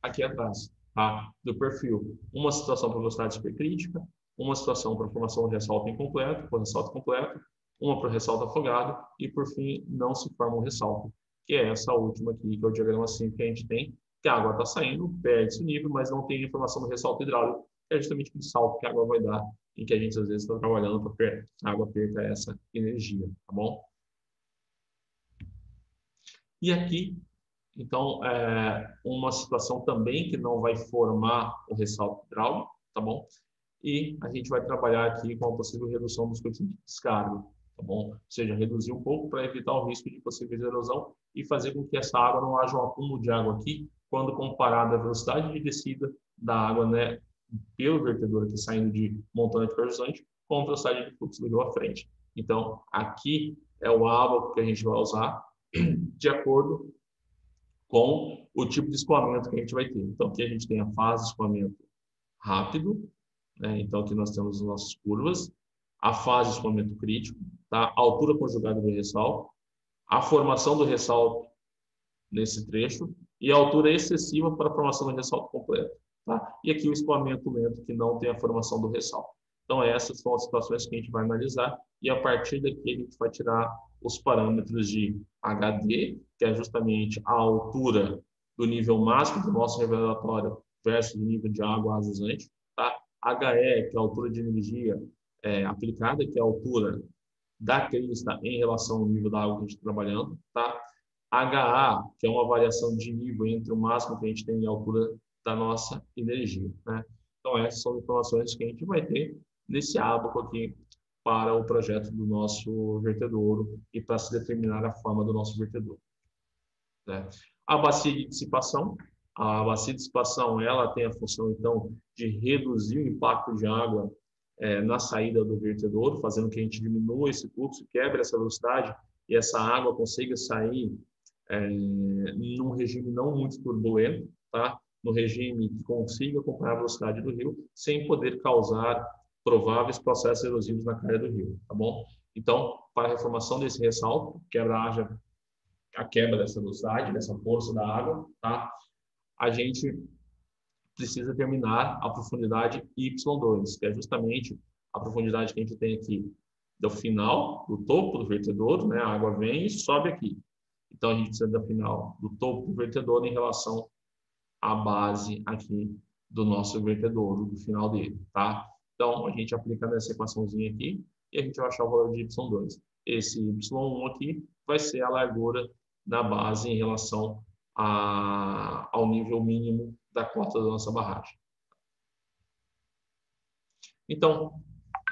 aqui atrás, tá? Do perfil. Uma situação para velocidade supercrítica, uma situação para formação de ressalto incompleto, por ressalto completo, uma para ressalto afogado e, por fim, não se forma um ressalto, que é essa última aqui, que é o diagrama 5 que a gente tem, que a água está saindo, perde-se o nível, mas não tem informação do ressalto hidráulico, que é justamente aquele salto que a água vai dar, em que a gente, às vezes, está trabalhando para que a água perca essa energia, tá bom? E aqui, então, uma situação também que não vai formar o ressalto hidráulico, tá bom? E a gente vai trabalhar aqui com a possível redução dos coeficientes de descarga, tá bom? Ou seja, reduzir um pouco para evitar o risco de possível erosão e fazer com que essa água não haja um acúmulo de água aqui, quando comparada à velocidade de descida da água, né, pelo vertedor aqui saindo de montante para jusante, com a velocidade de fluxo do rio à frente. Então, aqui é o ábaco que a gente vai usar de acordo com o tipo de escoamento que a gente vai ter. Então, aqui a gente tem a fase de escoamento rápido, né? Então, aqui nós temos as nossas curvas, a fase de escoamento crítico, tá? A altura conjugada do ressalto, a formação do ressalto nesse trecho e a altura excessiva para a formação do ressalto completo, tá? E aqui o escoamento lento, que não tem a formação do ressalto. Então, essas são as situações que a gente vai analisar e, a partir daqui, a gente vai tirar os parâmetros de HD, que é justamente a altura do nível máximo do nosso revelatório versus o nível de água jusante, tá? HE, que é a altura de energia aplicada, que é a altura da crista em relação ao nível da água que a gente está trabalhando, tá? HA, que é uma variação de nível entre o máximo que a gente tem e a altura da nossa energia, né? Então, essas são informações que a gente vai ter nesse ábaco aqui para o projeto do nosso vertedouro e para se determinar a forma do nosso vertedouro, né? A bacia de dissipação. A bacia de dissipação, ela tem a função, então, de reduzir o impacto de água na saída do vertedouro, fazendo que a gente diminua esse fluxo, quebre essa velocidade e essa água consiga sair num regime não muito turbulento, tá? No regime que consiga acompanhar a velocidade do rio, sem poder causar prováveis processos erosivos na calha do rio, tá bom? Então, para a reformação desse ressalto, haja a quebra dessa velocidade, dessa força da água, tá? A gente precisa terminar a profundidade Y2, que é justamente a profundidade que a gente tem aqui do final, do topo do vertedouro, né? A água vem e sobe aqui. Então, a gente precisa da final do topo do vertedouro em relação à base aqui do nosso vertedouro, do final dele, tá? Então, a gente aplica nessa equaçãozinha aqui e a gente vai achar o valor de Y2. Esse Y1 aqui vai ser a largura da base em relação ao nível mínimo da cota da nossa barragem. Então,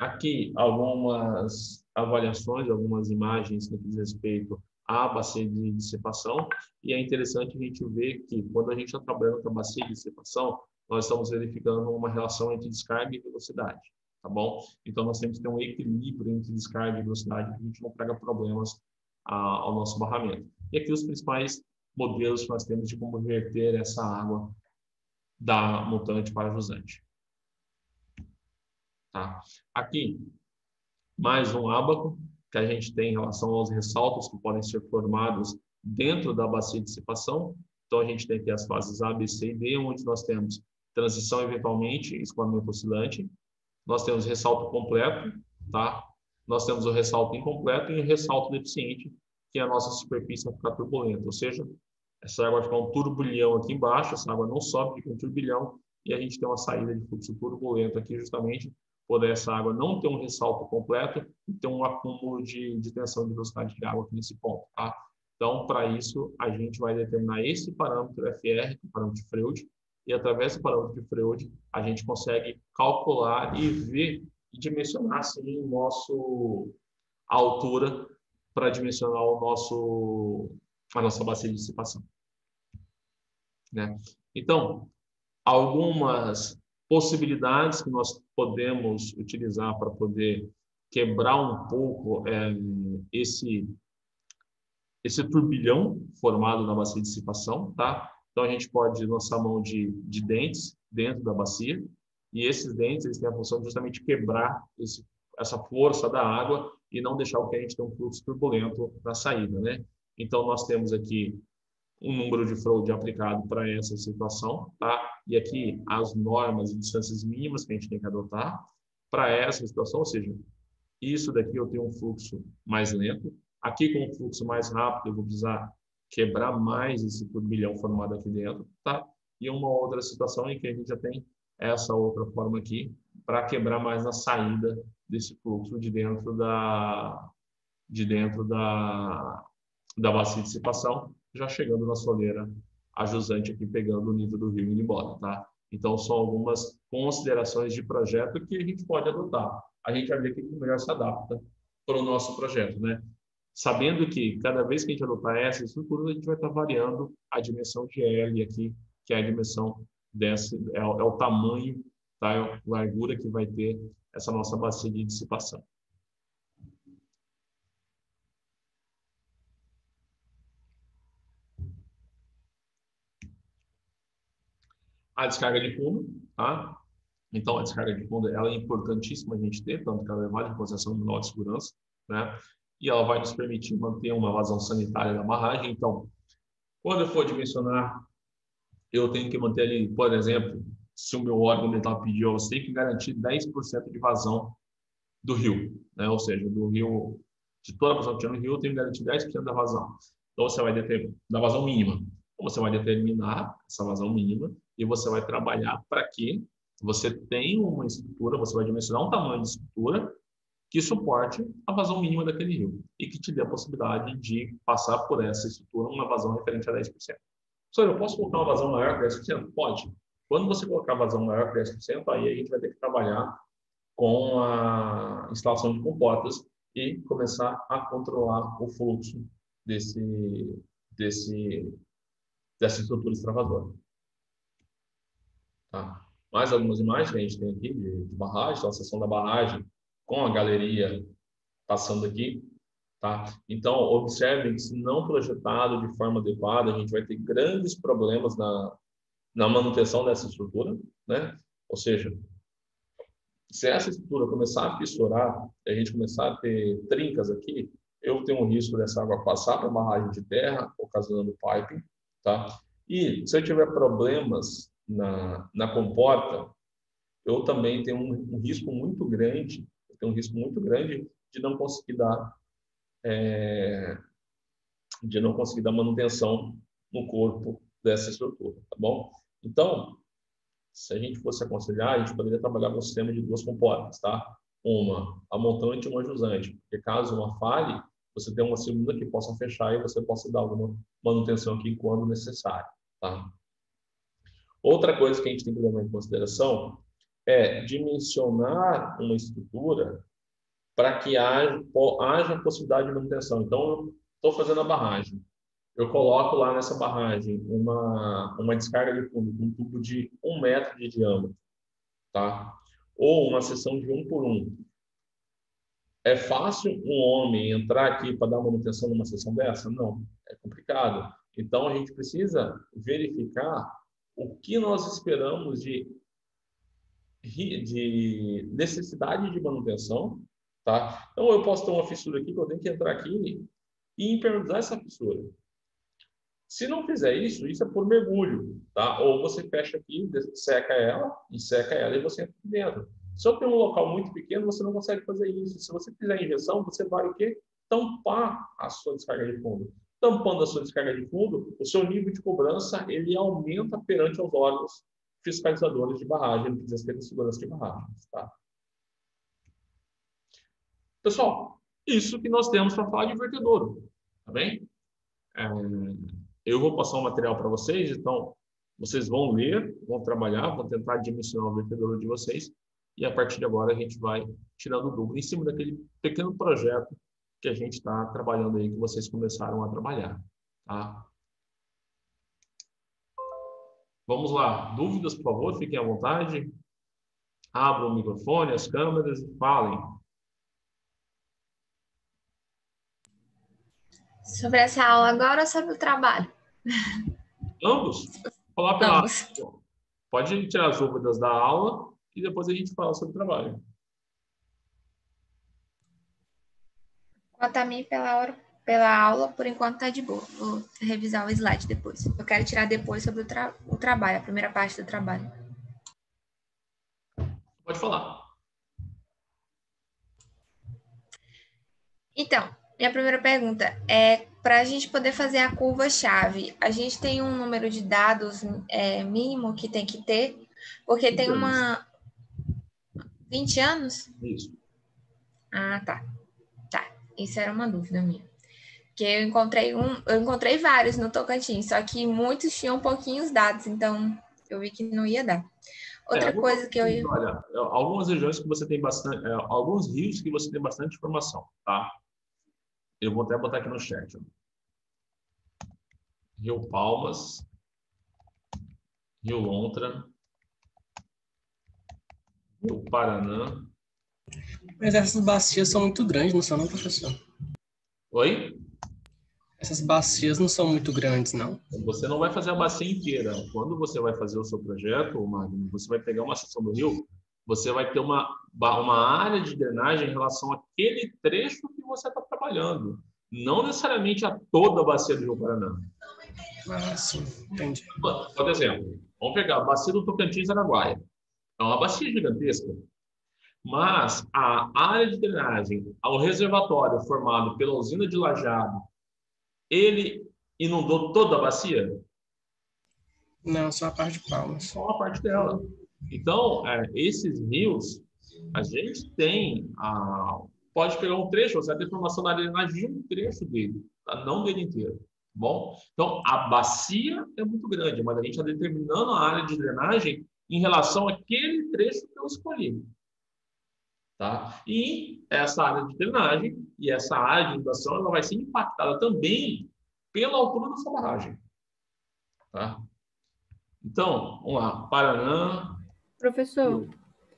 aqui algumas avaliações, algumas imagens que diz respeito à bacia de dissipação, e é interessante a gente ver que quando a gente está trabalhando com a bacia de dissipação, nós estamos verificando uma relação entre descarga e velocidade, tá bom? Então, nós temos que ter um equilíbrio entre descarga e velocidade para que a gente não traga problemas ao nosso barramento. E aqui os principais modelos que nós temos de como reverter essa água da montante para jusante. Tá? Aqui, mais um ábaco que a gente tem em relação aos ressaltos que podem ser formados dentro da bacia de dissipação. Então, a gente tem aqui as fases A, B, C e D, onde nós temos transição eventualmente, escoamento oscilante. Nós temos ressalto completo, tá? Nós temos o ressalto incompleto e o ressalto deficiente, que a nossa superfície vai ficar turbulenta, ou seja, essa água vai ficar um turbilhão aqui embaixo, essa água não sobe, fica um turbilhão, e a gente tem uma saída de fluxo turbulento aqui, justamente por essa água não ter um ressalto completo e ter um acúmulo de tensão de velocidade de água aqui nesse ponto, tá? Então, para isso, a gente vai determinar esse parâmetro FR, que é o parâmetro de Freud, e através do parâmetro de Freud, a gente consegue calcular e ver e dimensionar, assim, a altura para dimensionar a nossa bacia de dissipação, né? Então, algumas possibilidades que nós podemos utilizar para poder quebrar um pouco esse turbilhão formado na bacia de dissipação, tá? Então, a gente pode lançar mão de dentes dentro da bacia, e esses dentes eles têm a função de justamente quebrar essa força da água e não deixar o que a gente tenha um fluxo turbulento na saída, né? Então, nós temos aqui um número de Freud aplicado para essa situação, tá? E aqui as normas e distâncias mínimas que a gente tem que adotar para essa situação, ou seja, isso daqui eu tenho um fluxo mais lento, aqui com um fluxo mais rápido eu vou precisar quebrar mais esse turbilhão formado aqui dentro, tá? E uma outra situação em que a gente já tem essa outra forma aqui para quebrar mais na saída desse fluxo de dentro da bacia de dissipação, já chegando na soleira a jusante aqui pegando o nível do rio e indo embora, tá? Então, são algumas considerações de projeto que a gente pode adotar. A gente vai ver o que melhor se adapta para o nosso projeto, né? Sabendo que cada vez que a gente adotar essa estrutura, a gente vai estar variando a dimensão de L aqui, que é a dimensão é o tamanho, tá? É a largura que vai ter essa nossa bacia de dissipação. A descarga de fundo, tá? Então, a descarga de fundo ela é importantíssima a gente ter, tanto que ela leva em consideração o manual de segurança, né? E ela vai nos permitir manter uma vazão sanitária da barragem. Então, quando eu for dimensionar, eu tenho que manter ali, por exemplo, se o meu órgão ambiental pediu, você tem que garantir 10% de vazão do rio, né? Ou seja, do rio, de toda a vazão que tinha no rio, eu tenho que garantir 10% da vazão. Então, você vai determinar, da vazão mínima. Então, você vai determinar essa vazão mínima e você vai trabalhar para que você tenha uma estrutura, você vai dimensionar um tamanho de estrutura que suporte a vazão mínima daquele rio e que te dê a possibilidade de passar por essa estrutura uma vazão referente a 10%. Só eu posso colocar uma vazão maior que 10%? Pode. Quando você colocar vazão maior que 10%, aí a gente vai ter que trabalhar com a instalação de comportas e começar a controlar o fluxo dessa estrutura extravasora. Tá? Mais algumas imagens que a gente tem aqui de barragem, então a seção da barragem com a galeria passando aqui. Tá? Então, observem que se não projetado de forma adequada, a gente vai ter grandes problemas na manutenção dessa estrutura, né? Ou seja, se essa estrutura começar a fissurar, a gente começar a ter trincas aqui, eu tenho um risco dessa água passar para a barragem de terra, ocasionando piping, tá? E se eu tiver problemas na comporta, eu também tenho um risco muito grande, de não conseguir dar manutenção no corpo dessa estrutura, tá bom? Então, se a gente fosse aconselhar, a gente poderia trabalhar com um sistema de duas comportas, tá? Uma a montante e uma jusante, porque caso uma falhe, você tem uma segunda que possa fechar e você possa dar alguma manutenção aqui quando necessário, tá? Outra coisa que a gente tem que levar em consideração é dimensionar uma estrutura para que haja possibilidade de manutenção. Então, eu estou fazendo a barragem. Eu coloco lá nessa barragem uma descarga de fundo com um tubo de 1 metro de diâmetro, tá? Ou uma seção de 1 por 1. É fácil um homem entrar aqui para dar manutenção numa seção dessa? Não, é complicado. Então, a gente precisa verificar o que nós esperamos de necessidade de manutenção, tá? Então, eu posso ter uma fissura aqui que eu tenho que entrar aqui e impermeabilizar essa fissura. Se não fizer isso, isso é por mergulho, tá? Ou você fecha aqui, enseca ela e você entra aqui dentro. Se eu tenho um local muito pequeno, você não consegue fazer isso. Se você fizer injeção, você vai o quê? tampar a sua descarga de fundo. Tampando a sua descarga de fundo, o seu nível de cobrança ele aumenta perante os órgãos fiscalizadores de barragem, no que diz respeito à segurança de barragens. Tá? Pessoal, isso que nós temos para falar de vertedouro. Tá bem? Eu vou passar um material para vocês, então vocês vão ler, vão trabalhar, vão tentar dimensionar o vertedouro de vocês e a partir de agora a gente vai tirando dúvida em cima daquele pequeno projeto que a gente está trabalhando aí, que vocês começaram a trabalhar. Tá? Vamos lá. Dúvidas, por favor, fiquem à vontade. Abram o microfone, as câmeras e falem. Sobre essa aula agora ou sobre o trabalho? Ambos? Falar pela Ambos. aula. Pode tirar as dúvidas da aula e depois a gente fala sobre o trabalho. Quanto a mim, pela aula, por enquanto tá de boa. Vou revisar o slide depois. Eu quero tirar depois sobre o trabalho, a primeira parte do trabalho. Pode falar. Então, minha primeira pergunta é, para a gente poder fazer a curva-chave, a gente tem um número de dados mínimo que tem que ter? Porque tem 20 anos? Isso. Ah, tá. Tá, isso era uma dúvida minha. Porque eu encontrei vários no Tocantins, só que muitos tinham pouquinhos dados, então eu vi que não ia dar. Outra coisa que eu ia... Olha, algumas regiões que você tem bastante... alguns rios que você tem bastante informação, tá? Eu vou até botar aqui no chat. Ó. Rio Palmas, Rio Lontra, Rio Paraná. Mas essas bacias são muito grandes, não são, não, professor? Oi? Essas bacias não são muito grandes, não. Você não vai fazer a bacia inteira. Quando você vai fazer o seu projeto, Magno, você vai pegar uma seção do rio, você vai ter uma área de drenagem em relação àquele trecho que você está trabalhando. Não necessariamente a toda a bacia do Rio Paraná. Ah, sim, entendi. Por exemplo, vamos pegar a bacia do Tocantins-Araguaia. É uma bacia gigantesca. Mas a área de drenagem, ao reservatório formado pela usina de Lajeado, ele inundou toda a bacia? Não, só a parte de Palmas. Só uma parte dela. Então, esses rios, a gente tem... pode pegar um trecho, você vai ter informação na drenagem de um trecho dele, tá? Não dele inteiro. Tá bom? Então, a bacia é muito grande, mas a gente está determinando a área de drenagem em relação àquele trecho que eu escolhi. Tá? E essa área de drenagem e essa área de inundação ela vai ser impactada também pela altura da sua barragem. Tá? Então, vamos lá. Paraná. Professor.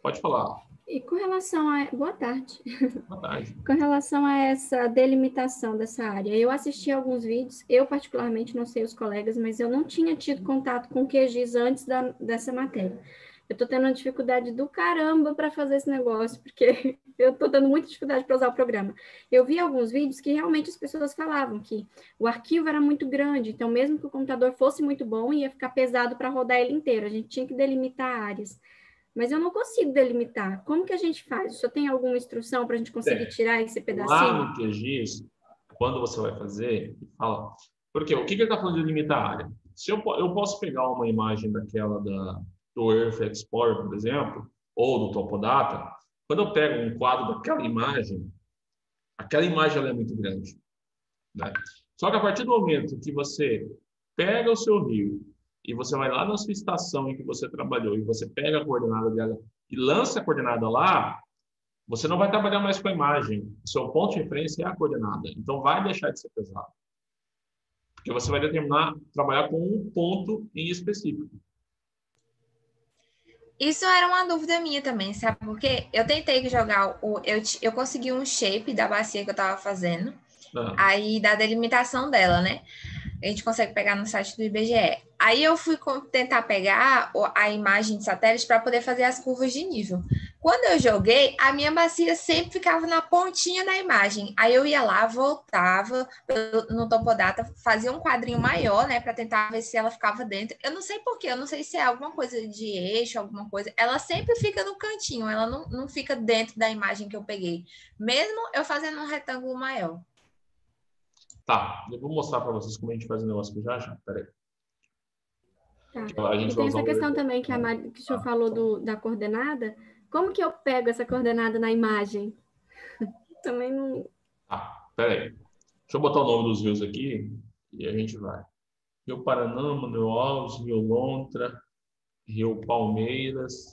Pode falar. E com relação a... Boa tarde. Boa tarde. Com relação a essa delimitação dessa área, eu assisti alguns vídeos, eu particularmente, não sei os colegas, mas eu não tinha tido contato com o QGIS antes dessa matéria. Eu estou tendo uma dificuldade do caramba para fazer esse negócio, porque eu estou tendo muita dificuldade para usar o programa. Eu vi alguns vídeos que realmente as pessoas falavam que o arquivo era muito grande, então mesmo que o computador fosse muito bom, ia ficar pesado para rodar ele inteiro, a gente tinha que delimitar áreas. Mas eu não consigo delimitar. Como que a gente faz? O senhor tem alguma instrução para a gente conseguir tirar esse pedacinho? Lá no QGIS, quando você vai fazer, fala... Porque o que ele está falando de delimitar a área? Se eu posso pegar uma imagem daquela do Earth Explorer, por exemplo, ou do Topodata, quando eu pego um quadro daquela imagem, aquela imagem ela é muito grande. Né? Só que a partir do momento que você pega o seu rio e você vai lá na sua estação em que você trabalhou e você pega a coordenada dela e lança a coordenada lá, você não vai trabalhar mais com a imagem. O seu ponto de referência é a coordenada. Então, vai deixar de ser pesado. Porque você vai trabalhar com um ponto em específico. Isso era uma dúvida minha também, sabe? Porque eu tentei jogar, eu consegui um shape da bacia que eu estava fazendo, aí da delimitação dela, né? A gente consegue pegar no site do IBGE. Aí eu fui tentar pegar a imagem de satélite para poder fazer as curvas de nível. Quando eu joguei, a minha bacia sempre ficava na pontinha da imagem. Aí eu ia lá, voltava no Topodata, fazia um quadrinho maior, né, para tentar ver se ela ficava dentro. Eu não sei porquê, eu não sei se é alguma coisa de eixo, alguma coisa. Ela sempre fica no cantinho, ela não fica dentro da imagem que eu peguei, mesmo eu fazendo um retângulo maior. Tá, eu vou mostrar para vocês como a gente faz o negócio aqui já. Peraí. Tá. A gente E vai tem usar essa questão também que que o senhor falou da coordenada. Como que eu pego essa coordenada na imagem? Também não... Tá, peraí. Deixa eu botar o nome dos rios aqui e a gente vai. Rio Paraná, Manuel Alves, Rio Lontra, Rio Palmeiras.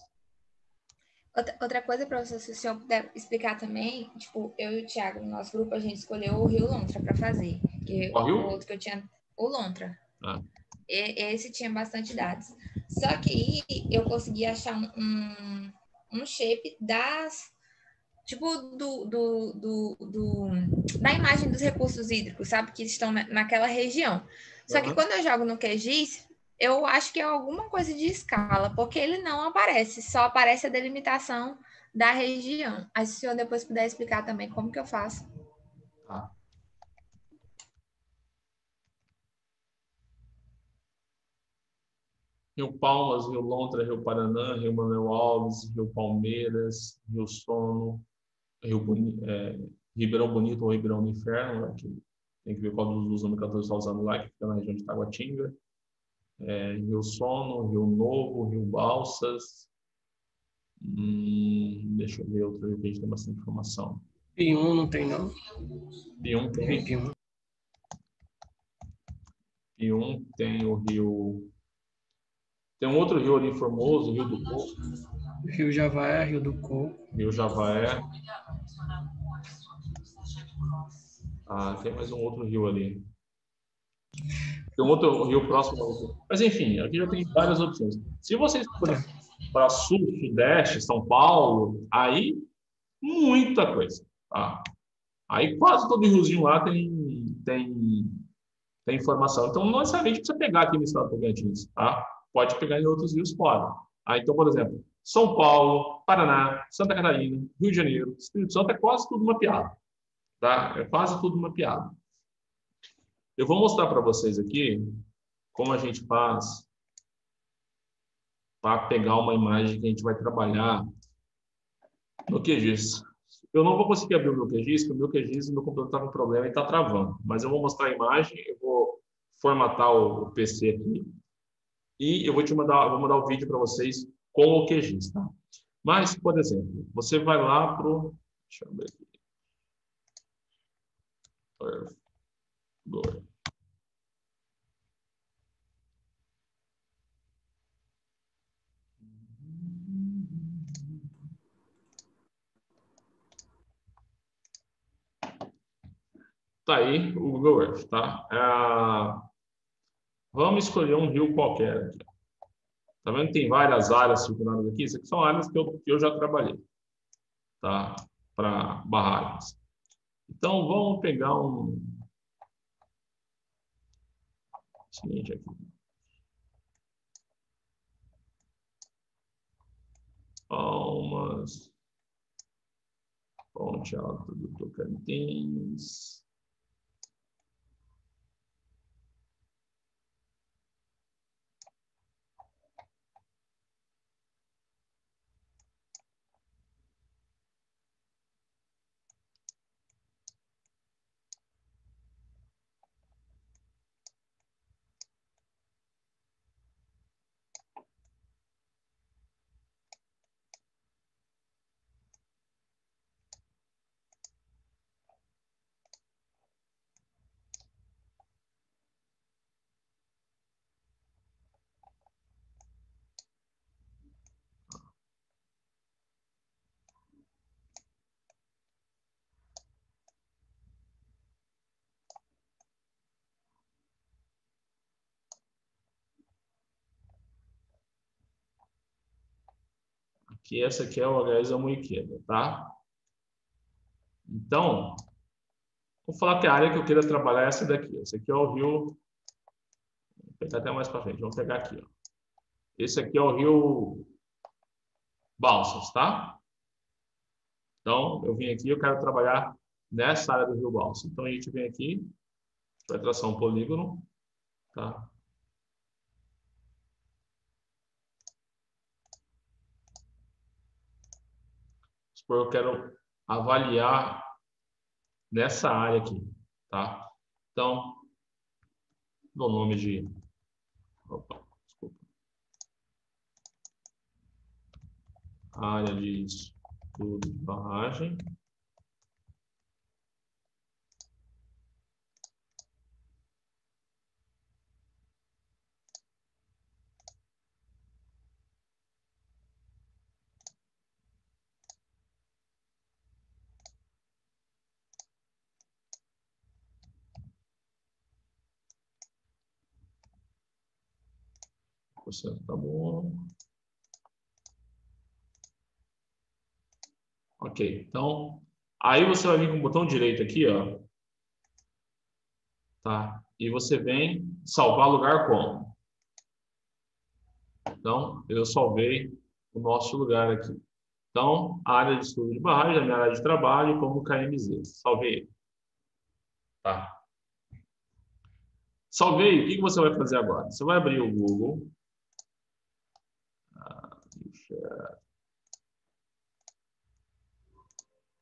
Outra coisa para você, se o senhor puder explicar também, tipo, eu e o Thiago, no nosso grupo, a gente escolheu o Rio Lontra para fazer. Que Qual rio? o outro que eu tinha, o Lontra. Ah. Esse tinha bastante dados. Só que eu consegui achar um shape das, tipo, da imagem dos recursos hídricos, sabe? Que estão naquela região. Só que quando eu jogo no QGIS, eu acho que é alguma coisa de escala, porque ele não aparece, só aparece a delimitação da região. Aí se o senhor depois puder explicar também como que eu faço. Tá. Rio Palmas, Rio Lontra, Rio Paraná, Rio Manuel Alves, Rio Palmeiras, Rio Sono, Ribeirão Bonito ou Ribeirão do Inferno, né, que tem que ver qual dos nomenclatores está usando lá, que fica na região de Taguatinga. Rio Sono, Rio Novo, Rio Balsas. Deixa eu ver outro rio que a gente tem bastante informação. Pium não tem, não. Pium tem. Pium tem o rio... Tem um outro rio ali em Formoso, o Rio do Coco. Rio Javaé, Rio do Coco. Rio Javaé. Tem mais um outro rio ali. Tem um outro rio próximo. Mas enfim, aqui já tem várias opções. Se vocês forem para sul, sudeste, São Paulo, aí muita coisa. Tá? Aí quase todo riozinho lá tem informação. Então, não necessariamente precisa pegar aqui no estado do Tocantins. Tá? Pode pegar em outros rios fora. Então, por exemplo, São Paulo, Paraná, Santa Catarina, Rio de Janeiro, Espírito Santo é quase tudo mapeado. Tá? É quase tudo mapeado. Eu vou mostrar para vocês aqui como a gente faz para pegar uma imagem que a gente vai trabalhar no QGIS. Eu não vou conseguir abrir o meu QGIS, porque o meu QGIS, meu computador está com problema e está travando. Mas eu vou mostrar a imagem, eu vou formatar o PC aqui e eu vou mandar o vídeo para vocês com o QGIS, tá? Mas, por exemplo, você vai lá para o... Deixa eu ver aqui. Agora. Tá aí o Google Earth, tá? Vamos escolher um rio qualquer aqui. Tá vendo que tem várias áreas circuladas aqui? Isso aqui são áreas que eu já trabalhei, tá? Para barragens. Então, vamos pegar seguinte aqui. Palmas. Ponte Alta do Tocantins. Que essa aqui é o HS Amoiqueda, tá? Então, vou falar que a área que eu queira trabalhar é essa daqui. Esse aqui é o rio... Vou pegar até mais para frente. Vamos pegar aqui, ó. Esse aqui é o rio Balsas, tá? Então, eu vim aqui, eu quero trabalhar nessa área do rio Balsas. Então, a gente vem aqui, vai traçar um polígono, tá? Eu quero avaliar nessa área aqui, tá? Então, dou o nome de... Opa, desculpa. Área de estudo de barragem. Você tá bom. Ok, então, aí você vai vir com o botão direito aqui, ó. Tá? E você vem salvar lugar como? Então, eu salvei o nosso lugar aqui. Então, a área de estudo de barragem, a minha área de trabalho, como KMZ. Salvei. Tá? Salvei, o que você vai fazer agora? Você vai abrir o Google.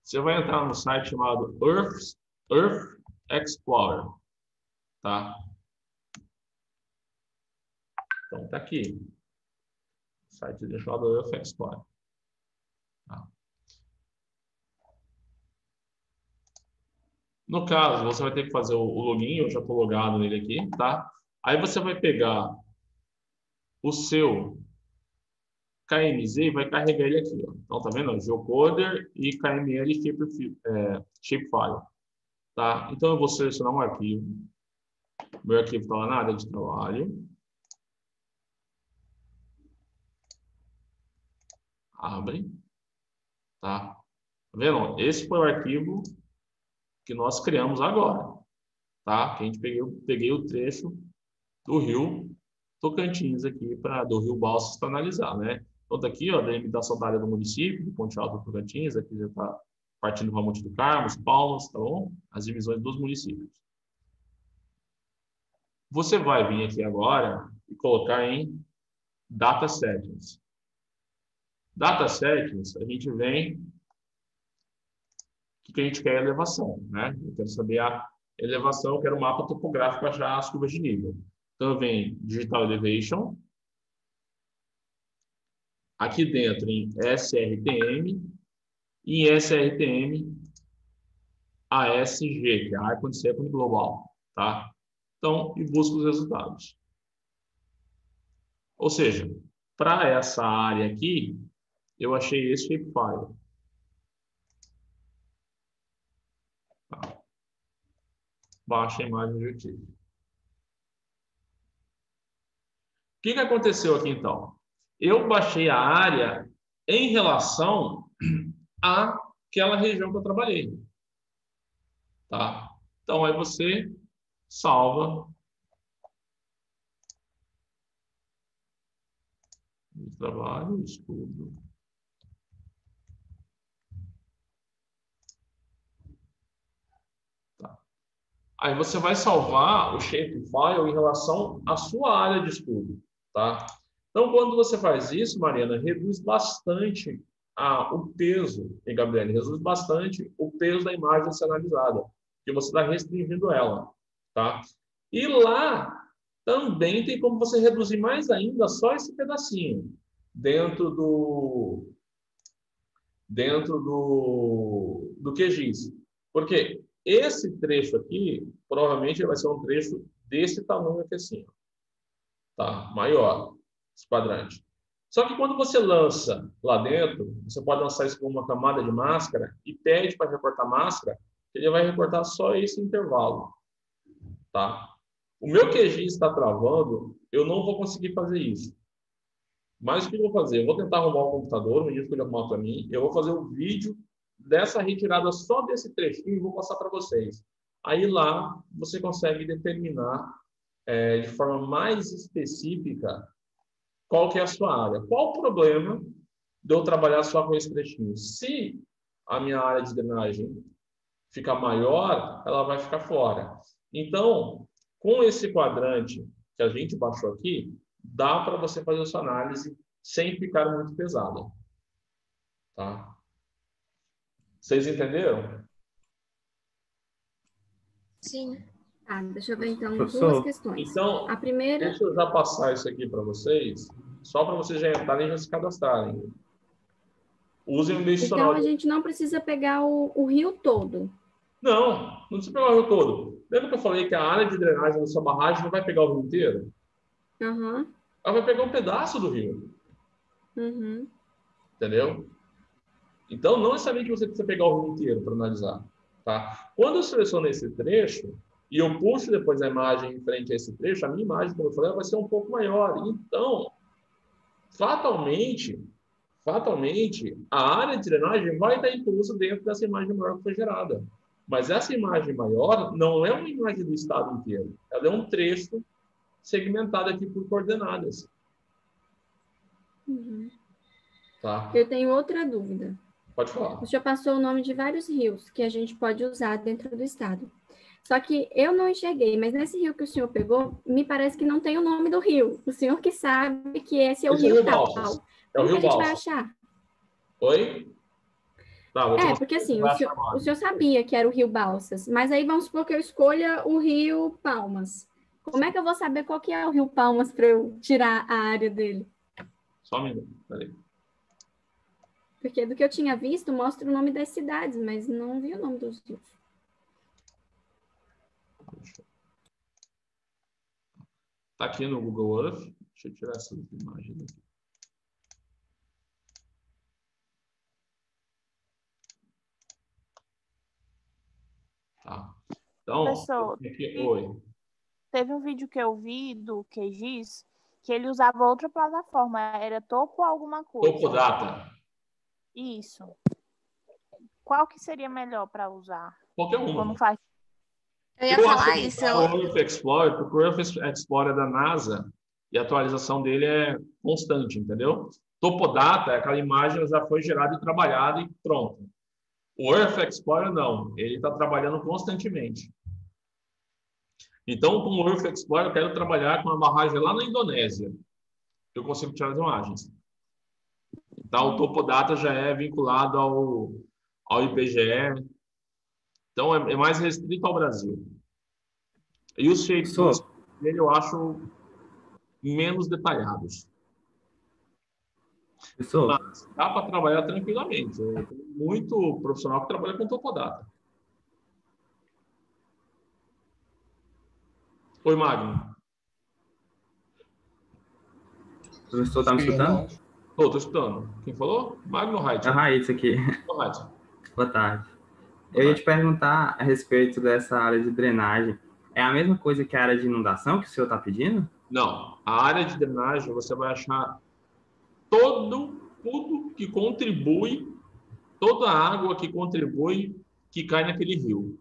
Você vai entrar no site chamado Earth Explorer. Tá? Então, tá aqui. O site chamado Earth Explorer. Tá? No caso, você vai ter que fazer o login, eu já estou logado nele aqui, tá? Aí você vai pegar o seu KMZ e vai carregar ele aqui, ó. Então, tá vendo? Geocoder e KML Shapefile, tá? Então, eu vou selecionar um arquivo. Meu arquivo está lá na área de trabalho. Abre. Tá? Tá vendo? Esse foi o arquivo que nós criamos agora, tá? Que a gente peguei o trecho do rio Tocantins aqui, do rio Balsas, para analisar, né? Então, tá aqui, ó, da limitação da área do município, de Ponte Alta do Tocantins, aqui já está partindo do Monte do Carmo, Palmas, tá bom? As divisões dos municípios. Você vai vir aqui agora e colocar em Data Settings. Data Settings, a gente vem... O que a gente quer é elevação, né? Eu quero saber a elevação, eu quero um mapa topográfico para achar as curvas de nível. Então, vem Digital Elevation. Aqui dentro em SRTM. E em SRTM, ASG, que é a Icon Second Global. Tá? Então, e busca os resultados. Ou seja, para essa área aqui, eu achei esse shapefile. Tá. Baixa a imagem de arquivo. O que aconteceu aqui, então? Eu baixei a área em relação àquela região que eu trabalhei. Tá? Então, aí você salva o trabalho, estudo. Tá. Aí você vai salvar o shapefile em relação à sua área de estudo. Tá? Então, quando você faz isso, Mariana, reduz bastante o peso, e Gabriele, reduz bastante o peso da imagem a ser analisada, porque você está restringindo ela. Tá? E lá também tem como você reduzir mais ainda só esse pedacinho dentro do QGIS. Porque esse trecho aqui, provavelmente vai ser um trecho desse tamanho aqui assim. Tá? Maior, esse quadrante. Só que quando você lança lá dentro, você pode lançar isso com uma camada de máscara e pede para recortar máscara, ele vai recortar só esse intervalo. Tá? O meu QGIS está travando, eu não vou conseguir fazer isso. Mas o que eu vou fazer? Eu vou tentar arrumar o computador, me diz que ele arrumar para mim, eu vou fazer um vídeo dessa retirada só desse trechinho e vou passar para vocês. Aí lá você consegue determinar de forma mais específica qual que é a sua área. Qual o problema de eu trabalhar só com esse trechinho? Se a minha área de drenagem ficar maior, ela vai ficar fora. Então, com esse quadrante que a gente baixou aqui, dá para você fazer a sua análise sem ficar muito pesada. Tá? Vocês entenderam? Sim. deixa eu ver então duas Professor, questões. Então, A primeira, deixa eu já passar isso aqui para vocês, só para vocês já entrarem e já se cadastrarem. Usem o institucional. então a gente não precisa pegar o rio todo. Não precisa pegar o rio todo. Lembra que eu falei que a área de drenagem da sua barragem não vai pegar o rio inteiro? Uhum. Ela vai pegar um pedaço do rio. Uhum. Entendeu? Então, não necessariamente você precisa pegar o rio inteiro para analisar. Tá? Quando eu seleciono esse trecho, e eu puxo depois a imagem em frente a esse trecho, a minha imagem, como eu falei, vai ser um pouco maior. Então, fatalmente, a área de drenagem vai estar inclusa dentro dessa imagem maior que foi gerada. Mas essa imagem maior não é uma imagem do estado inteiro. Ela é um trecho segmentado aqui por coordenadas. Uhum. Tá? Eu tenho outra dúvida. Pode falar. O senhor passou o nome de vários rios que a gente pode usar dentro do estado. Só que eu não enxerguei, mas nesse rio que o senhor pegou, me parece que não tem o nome do rio. O senhor que sabe que esse é o rio tal. Balsas. É o rio Balsas. Como que a gente vai achar? Oi? Tá, porque assim, o senhor sabia que era o rio Balsas, mas aí vamos supor que eu escolha o rio Palmas. Como é que eu vou saber qual que é o rio Palmas para eu tirar a área dele? Só um minuto, peraí. Porque do que eu tinha visto, mostra o nome das cidades, mas não vi o nome dos rios. Tá aqui no Google Earth. Deixa eu tirar essa imagem aqui. Tá. Então, professor, oi. Teve um vídeo que eu vi do QGIS que ele usava outra plataforma, era Topo alguma coisa. Topo Data. Isso. Qual que seria melhor para usar? Qualquer um. Quando faz... Eu ia falar isso. O Earth Explorer, porque o Earth Explorer é da NASA e a atualização dele é constante, entendeu? Topodata é aquela imagem que já foi gerada e trabalhada e pronto. O Earth Explorer não, ele está trabalhando constantemente. Então, com o Earth Explorer, eu quero trabalhar com uma barragem lá na Indonésia. Eu consigo tirar as imagens. Então, o Topodata já é vinculado ao IPGE. Então, é mais restrito ao Brasil. E os shapes dele eu acho menos detalhados. Mas dá para trabalhar tranquilamente. Eu tenho muito profissional que trabalha com Topodata. Oi, Magno. O professor está me escutando? Estou escutando. Quem falou? Magno Reit. É a Raiz aqui. Boa tarde. Eu ia te perguntar a respeito dessa área de drenagem. É a mesma coisa que a área de inundação que o senhor está pedindo? Não. A área de drenagem você vai achar tudo que contribui, toda a água que contribui, que cai naquele rio.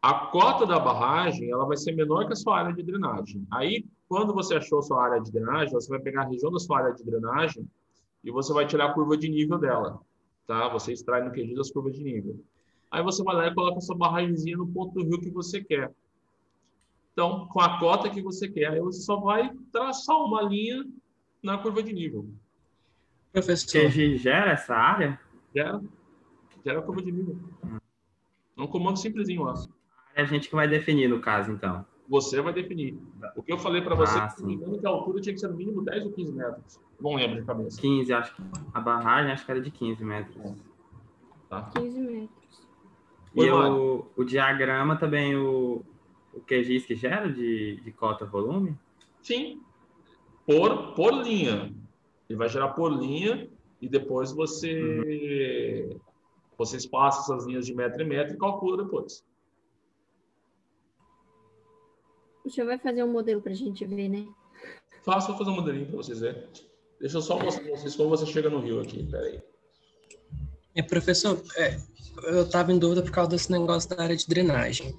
A cota da barragem ela vai ser menor que a sua área de drenagem. Aí, quando você achou sua área de drenagem, você vai pegar a região da sua área de drenagem e você vai tirar a curva de nível dela. Tá? Você extrai no QGIS as curvas de nível. Aí você vai lá e coloca a sua barragemzinha no ponto do rio que você quer. Então, com a cota que você quer, aí você só vai traçar uma linha na curva de nível. Professor, o QGIS gera essa área? Gera a curva de nível. É um comando simplesinho lá. É a gente que vai definir, no caso, então. Você vai definir. O que eu falei para você, se não me engano, que a altura tinha que ser no mínimo 10 ou 15 metros. Não lembro de cabeça. 15, acho que a barragem acho que era de 15 metros. Tá. 15 metros. E o diagrama também, o QGIS que gera de cota volume? Sim. Por linha. Ele vai gerar por linha e depois você espaça essas linhas de metro em metro e calcula depois. O senhor vai fazer um modelo para a gente ver, né? Vou fazer um modelinho para vocês verem. Deixa eu só mostrar para vocês como você chega no rio aqui. Peraí. Professor, eu estava em dúvida por causa desse negócio da área de drenagem.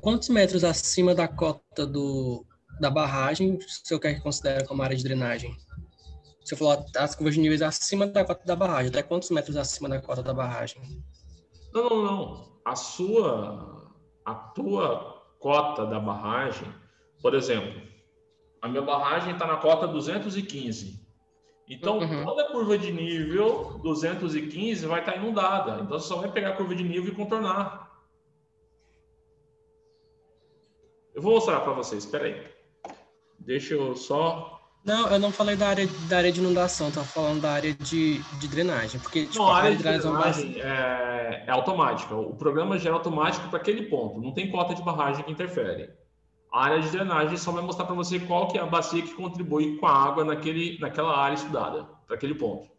Quantos metros acima da cota da barragem o senhor quer que considere como área de drenagem? Você falou as curvas de níveis acima da cota da barragem. Até quantos metros acima da cota da barragem? Não. A tua cota da barragem, por exemplo, a minha barragem está na cota 215. Então, toda curva de nível 215 vai estar inundada. Então, você só vai pegar a curva de nível e contornar. Eu vou mostrar para vocês, espera aí. Deixa eu só... Não, eu não falei da área de inundação, estava falando da área de drenagem. Porque, tipo, não, a área de drenagem é automática. O programa gera automático para aquele ponto. Não tem cota de barragem que interfere. A área de drenagem só vai mostrar para você qual que é a bacia que contribui com a água naquela área estudada, para aquele ponto.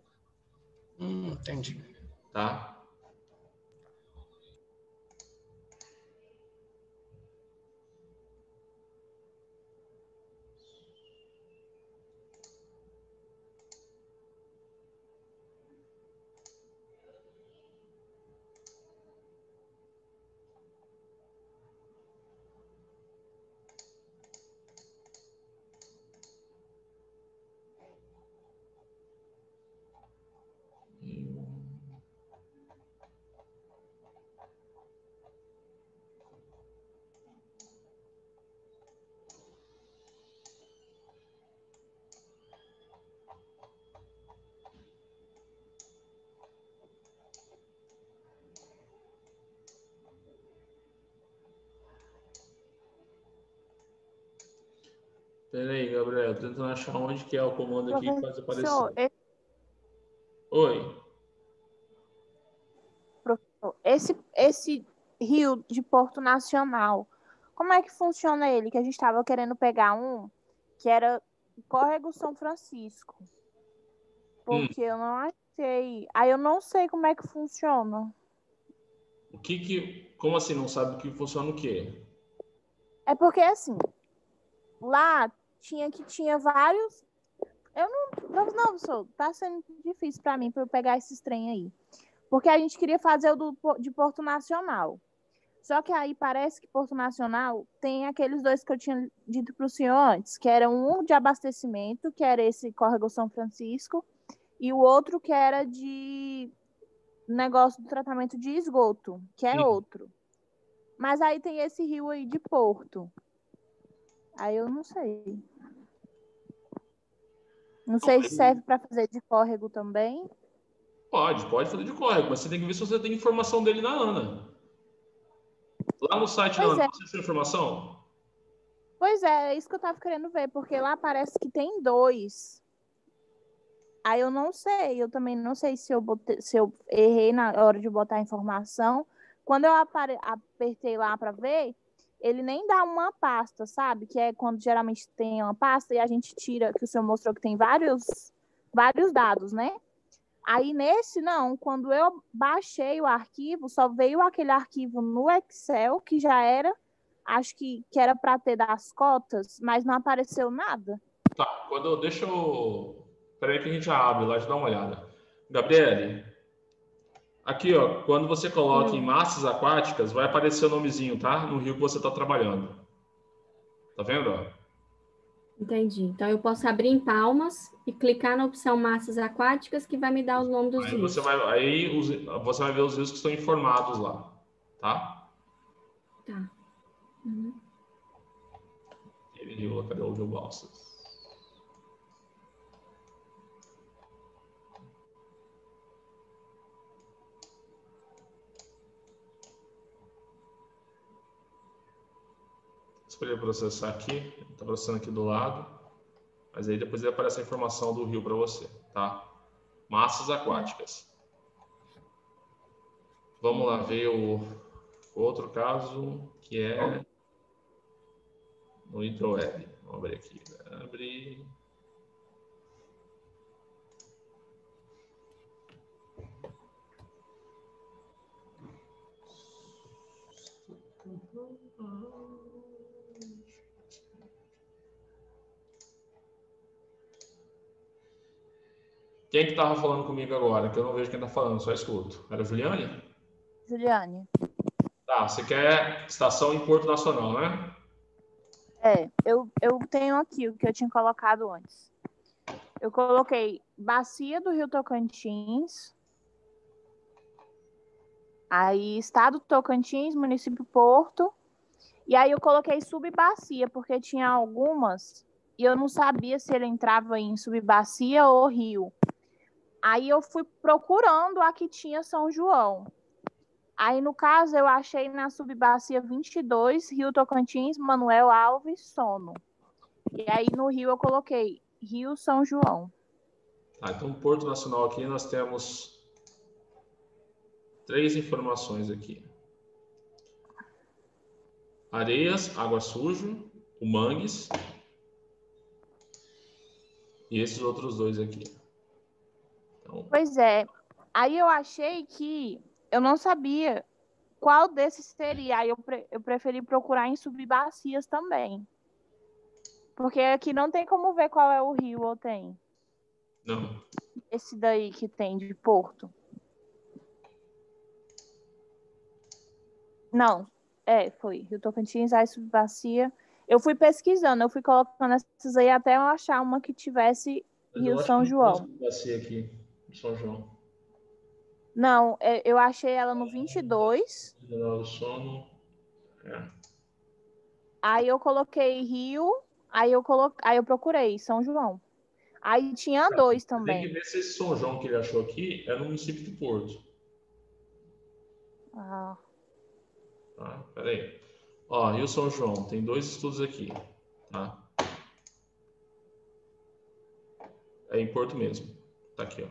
Entendi. Tá? Peraí, Gabriel, tentando achar onde que é o comando aqui que faz aparecer. Oi. Professor, esse rio de Porto Nacional, como é que funciona ele? Que a gente estava querendo pegar um que era Córrego São Francisco. Porque eu não achei. Aí eu não sei como é que funciona. Como assim não sabe o que funciona o quê? É porque assim, lá tinha vários. Não, professor, tá sendo difícil para mim para eu pegar esses trem aí. Porque a gente queria fazer o de Porto Nacional. Só que aí parece que Porto Nacional tem aqueles dois que eu tinha dito para o senhor antes, que era um de abastecimento, que era esse Córrego São Francisco, e o outro que era de negócio do tratamento de esgoto, que é outro. Mas aí tem esse rio aí de Porto. Aí eu não sei. Não sei se serve para fazer de córrego também. Pode fazer de córrego, mas você tem que ver se você tem informação dele na ANA. Lá no site da ANA, você tem informação? Pois é isso que eu tava querendo ver, porque lá parece que tem 2. Aí eu não sei, eu também não sei se eu errei na hora de botar a informação. Quando eu apertei lá para ver, ele nem dá uma pasta, sabe? Que é quando geralmente tem uma pasta e a gente tira, que o senhor mostrou que tem vários dados, né? Aí nesse, não, quando eu baixei o arquivo, só veio aquele arquivo no Excel, que já era, acho que era para ter das cotas, mas não apareceu nada. Tá, deixa eu... Peraí que a gente já abre lá, deixa eu dar uma olhada. Gabriele, aqui, ó, quando você coloca em massas aquáticas, vai aparecer o nomezinho, tá? No rio que você está trabalhando. Tá vendo, ó? Entendi. Então, eu posso abrir em Palmas e clicar na opção massas aquáticas, que vai me dar o nome dos rios. Você vai ver os rios que estão informados lá, tá? Tá. Uhum. Ele rio, cadê o rio Balsas? Escolher processar aqui, está processando aqui do lado, mas aí depois aparece a informação do rio para você, tá? Massas aquáticas. Vamos lá ver o outro caso, que é no HidroWeb. Vamos abrir aqui. Abre. Quem é que estava falando comigo agora? Que eu não vejo quem está falando, só escuto. Era a Juliane? Juliane. Tá, você quer estação em Porto Nacional, né? É, eu tenho aqui o que eu tinha colocado antes. Eu coloquei Bacia do Rio Tocantins, aí Estado do Tocantins, município Porto, e aí eu coloquei subbacia, porque tinha algumas, e eu não sabia se ele entrava em subbacia ou rio. Aí eu fui procurando a que tinha São João. Aí, no caso, eu achei na subbacia 22, Rio Tocantins, Manuel Alves, Sono. E aí, no Rio, eu coloquei Rio São João. Então, Porto Nacional aqui, nós temos 3 informações aqui. Areias, Água Suja, o Mangues e esses outros 2 aqui. Então... Pois é. Aí eu achei que eu não sabia qual desses seria. Aí eu preferi procurar em subbacias também. Porque aqui não tem como ver qual é o rio, ou tem? Não. Esse daí que tem de Porto. Não. Foi. Rio Tocantins, aí subbacia. Eu fui pesquisando, eu fui colocando essas aí até eu achar uma que tivesse Rio São João. Subbacia aqui, São João. Não, eu achei ela no 22. General do Sono. Aí eu coloquei Rio, aí eu procurei São João. Aí tinha 2 também. Tem que ver se esse São João que ele achou aqui é no município de Porto. Ah. Tá, peraí. Ó, Rio São João, tem 2 estudos aqui, tá? É em Porto mesmo. Tá aqui, ó.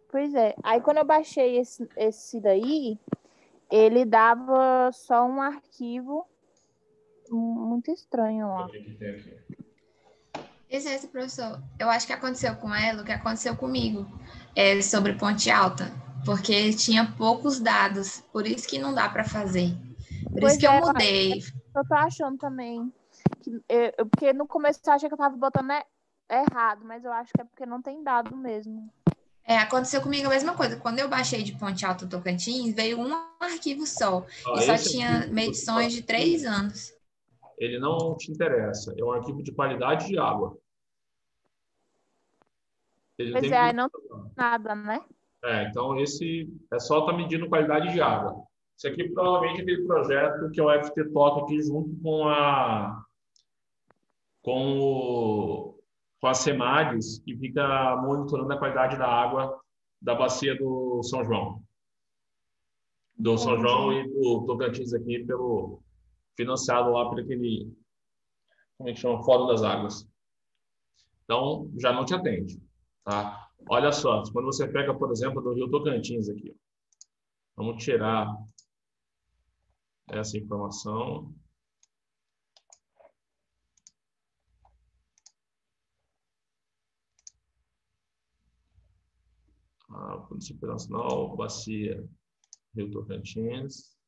Pois é. Aí quando eu baixei esse daí, ele dava só um arquivo muito estranho lá. O que tem aqui? Esse professor, eu acho que aconteceu com ela o que aconteceu comigo sobre Ponte Alta, porque tinha poucos dados, por isso que não dá para fazer. Por isso que eu mudei. Eu tô achando também. Porque no começo eu achei que eu tava botando errado, mas eu acho que é porque não tem dado mesmo. Aconteceu comigo a mesma coisa. Quando eu baixei de Ponte Alta Tocantins, veio um arquivo só. E só tinha medições de 3 anos. Ele não te interessa. É um arquivo de qualidade de água. Pois aí não tem nada, né? Então esse é só tá medindo qualidade de água. Isso aqui provavelmente é aquele projeto que o FT toca aqui junto com a SEMADES, que fica monitorando a qualidade da água da bacia do São João. Do São João e do Tocantins aqui, financiado lá por aquele, como é que chama? Fórum das Águas. Então, já não te atende, tá? Olha só, quando você pega, por exemplo, do Rio Tocantins aqui, ó, vamos tirar essa informação. Município Nacional, bacia Rio Tocantins.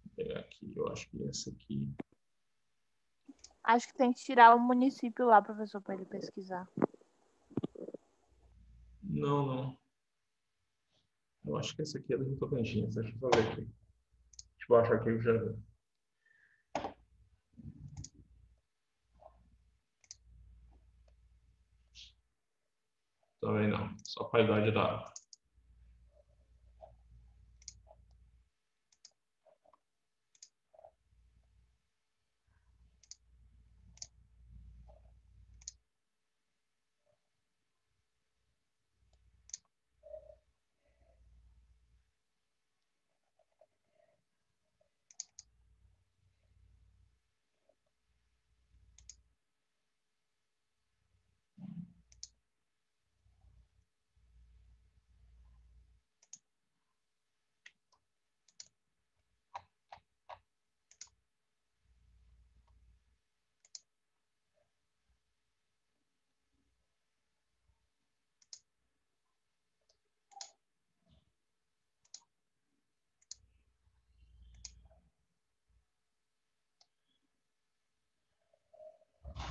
Vou pegar aqui, eu acho que essa aqui. Acho que tem que tirar o município lá, professor, para ele pesquisar. Não. Eu acho que essa aqui é do Rio Tocantins. Deixa eu só ver aqui. Deixa eu achar aqui o já. Também não. Só a qualidade da água.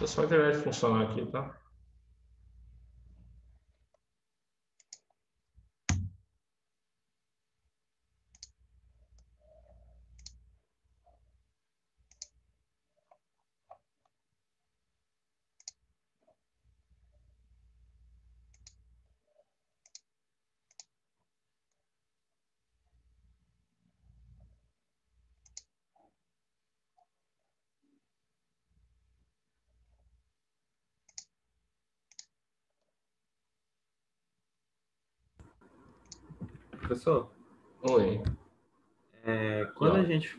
É só a internet funcionar aqui, tá? Professor? Oi. Quando a gente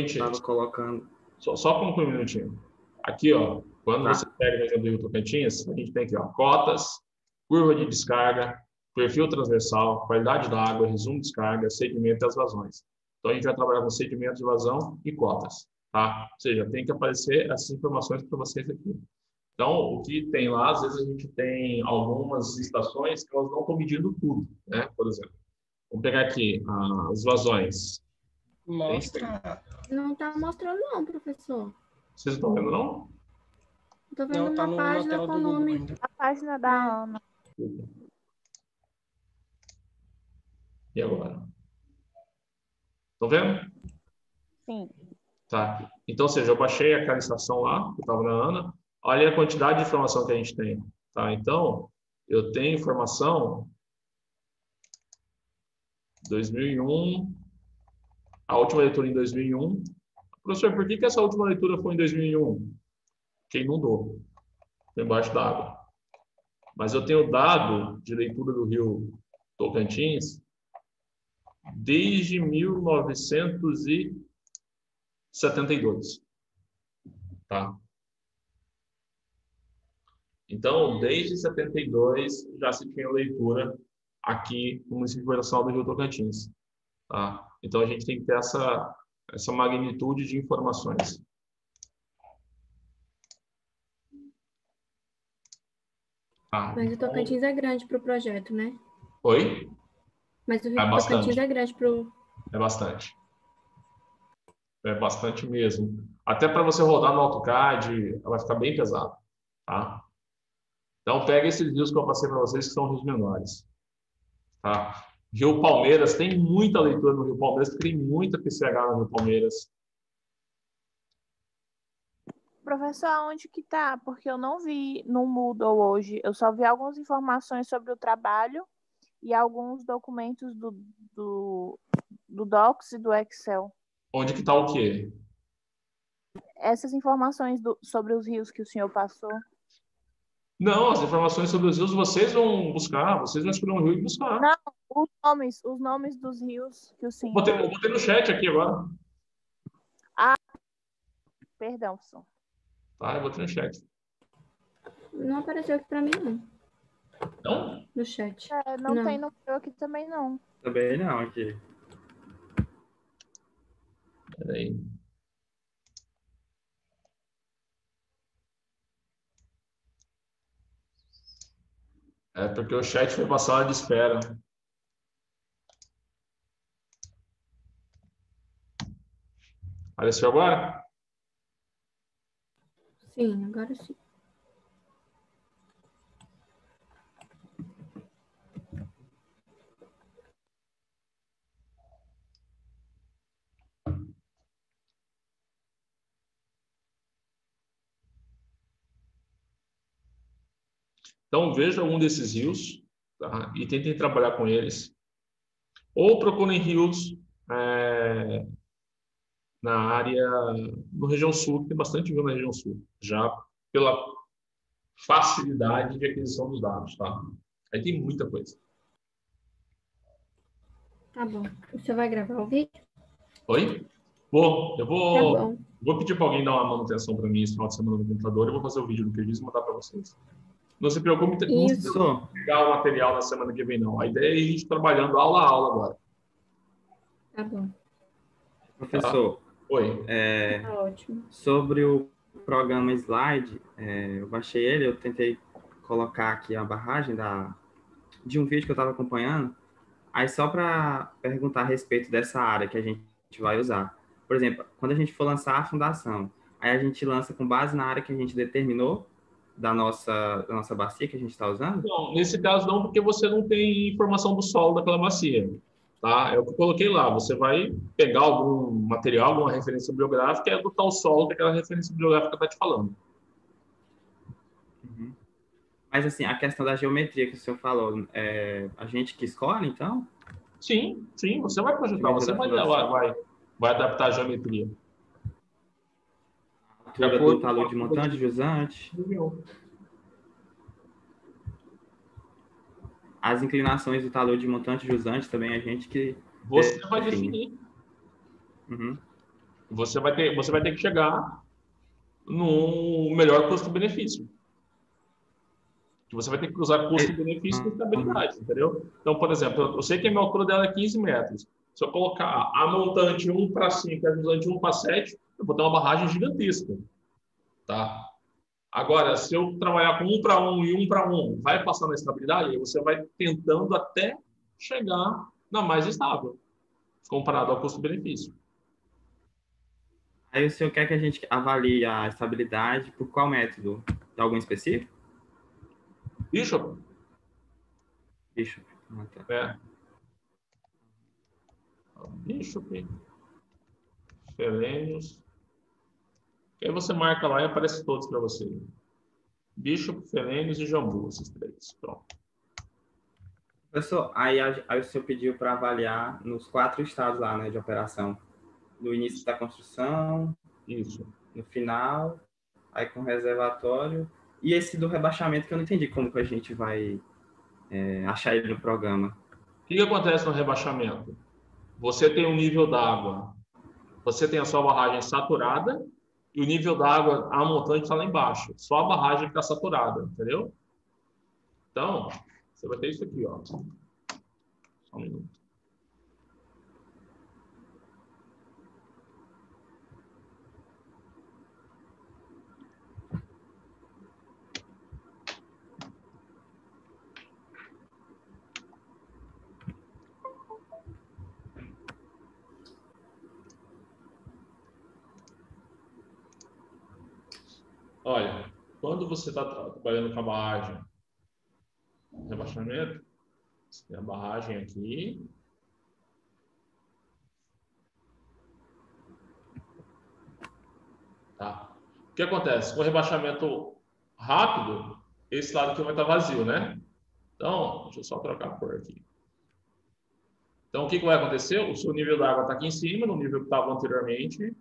estava colocando... Só concluir um minutinho. Aqui, ó, quando você pega o exemplo do Rio Tocantins, a gente tem aqui, ó, cotas, curva de descarga, perfil transversal, qualidade da água, resumo de descarga, sedimento e as vazões. Então, a gente vai trabalhar com sedimento de vazão e cotas, tá? Ou seja, tem que aparecer essas informações para vocês aqui. Então, o que tem lá, às vezes a gente tem algumas estações que elas não estão medindo tudo, né? Por exemplo, vamos pegar aqui as vazões. Mostra. Não está mostrando não, professor. Vocês estão vendo, não? Estou vendo não, tá uma página com o nome. A página da Ana. E agora? Estão vendo? Sim. Tá. Então, ou seja, eu baixei aquela estação lá, que estava na Ana. Olha a quantidade de informação que a gente tem. Tá? Então, eu tenho informação 2001, a última leitura em 2001. Professor, por que essa última leitura foi em 2001? Porque inundou, foi embaixo d'água. Mas eu tenho dado de leitura do Rio Tocantins desde 1972. Tá? Então, desde 72 já se tinha leitura aqui no município operacional do Rio Tocantins. Tá? Então, a gente tem que ter essa magnitude de informações. Mas o Tocantins é grande para o projeto, né? Oi? Mas o Rio Tocantins é grande para o... É bastante. É bastante mesmo. Até para você rodar no AutoCAD, ela vai ficar bem pesada. Tá? Então, pega esses rios que eu passei para vocês, que são rios menores. Tá? Rio Palmeiras, tem muita leitura no Rio Palmeiras, tem muita PCH no Rio Palmeiras. Professor, aonde que tá? Porque eu não vi no Moodle hoje. Eu só vi algumas informações sobre o trabalho e alguns documentos do Docs e do Excel. Onde que tá o quê? Essas informações sobre os rios que o senhor passou. Não, as informações sobre os rios vocês vão buscar, vocês vão escolher um rio e buscar. Não, os nomes dos rios que o senhor... Eu botei no chat aqui agora. Ah, perdão, professor. Tá, eu botei no chat. Não apareceu aqui para mim, não. Não? No chat. Não tem no meu aqui também, não. Também não, aqui. Peraí. É porque o chat foi para a sala de espera. Apareceu agora? Sim, agora sim. Então, veja algum desses rios, tá? E tentem trabalhar com eles. Ou procurem rios na área, na região sul, que tem bastante rio na região sul, já pela facilidade de aquisição dos dados, tá? Aí tem muita coisa. Tá bom. Você vai gravar o vídeo? Oi? Eu vou pedir para alguém dar uma manutenção para mim esse final de semana no computador. Eu vou fazer o vídeo do que eu disse e mandar para vocês. Não se preocupe, não se pegar o material na semana que vem, não. A ideia é a gente trabalhando aula a aula agora. Tá bom. Professor, Oi. Tá ótimo. Sobre o programa Slide, eu baixei ele, eu tentei colocar aqui a barragem de um vídeo que eu estava acompanhando. Aí só para perguntar a respeito dessa área que a gente vai usar. Por exemplo, quando a gente for lançar a fundação, aí a gente lança com base na área que a gente determinou da nossa bacia que a gente está usando? Não, nesse caso não, porque você não tem informação do solo daquela bacia. Tá? É o que eu coloquei lá. Você vai pegar algum material, alguma referência bibliográfica e adotar o solo daquela referência bibliográfica está te falando. Uhum. Mas, assim, a questão da geometria que o senhor falou, a gente que escolhe, então? Sim, você vai projetar, você vai adaptar a geometria. A altura do talud de montante, jusante. as inclinações do talor de montante jusante também a gente que você vai definir. Uhum. Você vai ter que chegar no melhor custo-benefício. Você vai ter que cruzar custo-benefício com estabilidade, entendeu? Então, por exemplo, eu sei que a minha altura dela é 15 metros. Se eu colocar a montante 1 para 5 e a jusante 1 para 7, eu vou ter uma barragem gigantesca. Tá? Agora, se eu trabalhar com 1 para 1 e 1 para 1, vai passar na estabilidade, aí você vai tentando até chegar na mais estável, comparado ao custo-benefício. Aí o senhor quer que a gente avalie a estabilidade por qual método? De algum específico? Bishop? Bishop. É. Bishop. Felênios. Aí você marca lá e aparece todos para você. Bishop, Felênios e Jambu, esses três. Pronto. Professor, aí o senhor pediu para avaliar nos 4 estados lá, né, de operação. No início da construção. Isso. No final, aí com reservatório. E esse do rebaixamento, que eu não entendi como que a gente vai achar ele no programa. O que acontece no rebaixamento? Você tem um nível d'água, você tem a sua barragem saturada e o nível d'água, a montante está lá embaixo. Só a barragem que está saturada, entendeu? Então, você vai ter isso aqui, ó. Só um minuto. Olha, quando você está trabalhando com a barragem, rebaixamento, você tem a barragem aqui. Tá? O que acontece? Com o rebaixamento rápido, esse lado aqui vai estar vazio, né? Então, deixa eu só trocar a cor aqui. Então, o que vai acontecer? O seu nível d'água está aqui em cima, no nível que estava anteriormente.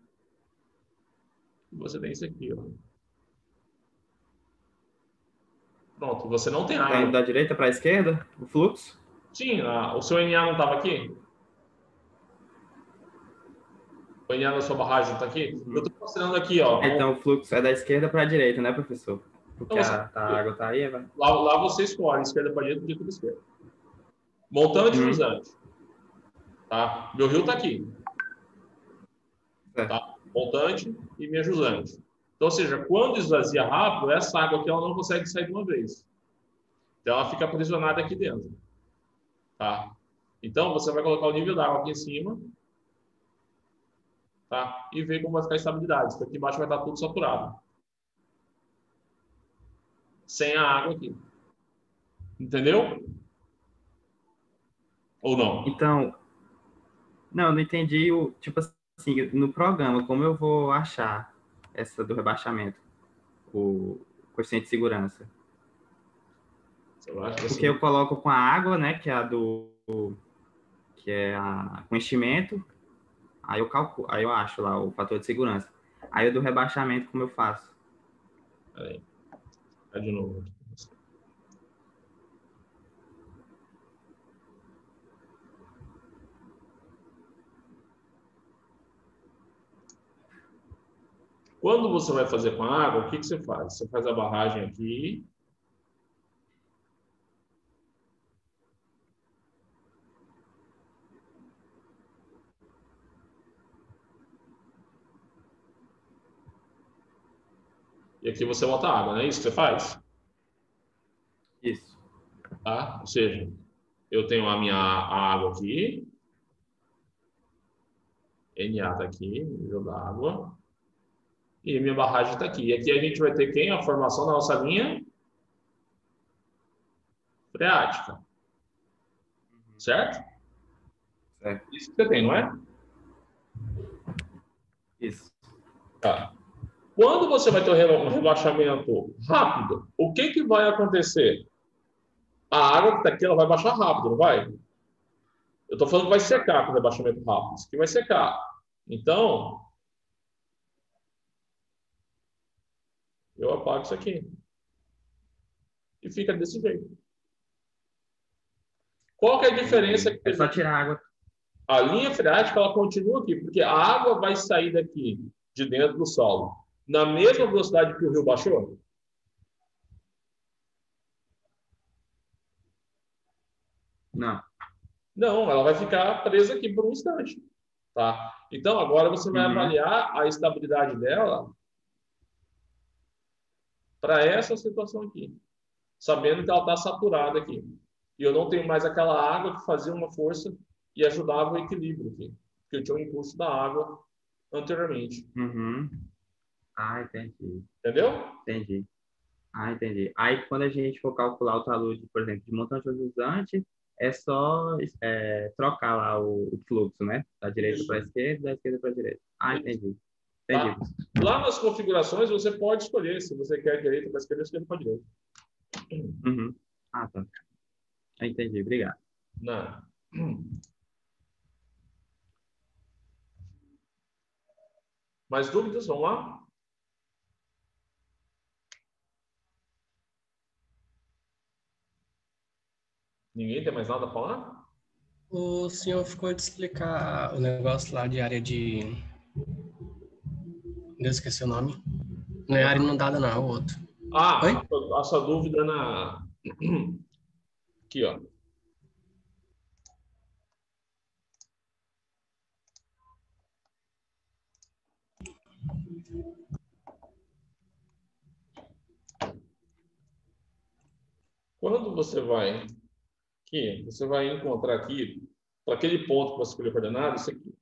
E você tem isso aqui, ó. Pronto, você não tem água. Está indo da direita para a esquerda, o fluxo? Sim, o seu NA não estava aqui? O NA da sua barragem está aqui? Eu estou mostrando aqui, ó. Então, o fluxo é da esquerda para a direita, né, professor? Porque Então, a água está aí, vai. Lá você escolhe, esquerda para direita, direita para esquerda. Montante e jusante. Tá? Meu rio está aqui. Tá? Montante e minha jusante. Então, ou seja, quando esvazia rápido, essa água aqui ela não consegue sair de uma vez. Então, ela fica aprisionada aqui dentro. Tá? Então, você vai colocar o nível da água aqui em cima. Tá? E ver como vai ficar a estabilidade. Porque aqui embaixo vai estar tudo saturado. Sem a água aqui. Entendeu? Ou não? Então, não entendi o, tipo assim, no programa, como eu vou achar essa do rebaixamento, o coeficiente de segurança? Porque eu coloco com a água, né, que é a com enchimento, aí eu calculo, aí eu acho lá o fator de segurança. Aí o do rebaixamento, como eu faço? Peraí. Vai de novo. Quando você vai fazer com a água, o que você faz? Você faz a barragem aqui. E aqui você bota água, não é isso que você faz? Isso. Tá? Ou seja, eu tenho a água aqui. NA está aqui, nível da água. E minha barragem está aqui. E aqui a gente vai ter quem? A formação da nossa linha freática. Certo? Certo. Isso que você tem, não é? Isso. Tá. Quando você vai ter um rebaixamento rápido, o que vai acontecer? A água que está aqui ela vai baixar rápido, não vai? Eu estou falando que vai secar com o rebaixamento rápido. Isso aqui vai secar. Então, eu apago isso aqui. E fica desse jeito. Qual que é a diferença? É só tirar a água. A linha freática, ela continua aqui, porque a água vai sair daqui, de dentro do solo, na mesma velocidade que o rio baixou? Não. Não, ela vai ficar presa aqui por um instante. Tá? Então, agora você vai avaliar a estabilidade dela para essa situação aqui, sabendo que ela está saturada aqui. E eu não tenho mais aquela água que fazia uma força e ajudava o equilíbrio aqui, porque eu tinha o impulso da água anteriormente. Ah, entendi. Entendeu? Entendi. Ah, entendi. Aí, quando a gente for calcular o talude, por exemplo, de montante ou jusante, é só trocar lá o fluxo, né? Da direita para a esquerda, da esquerda para a direita. Ah, entendi. Entendi. Tá? Lá nas configurações, você pode escolher se você quer direita para a esquerda ou esquerda para a direita. Ah, tá. Entendi. Obrigado. Não. Mais dúvidas? Vamos lá? Ninguém tem mais nada a falar? O senhor ficou de explicar o negócio lá de área de... Eu esqueci o nome. Não é área inundada, não, é o outro. Ah, Oi? a sua dúvida na... Aqui, ó. Quando você vai aqui, você vai encontrar aqui, para aquele ponto que você escolheu coordenado, isso aqui.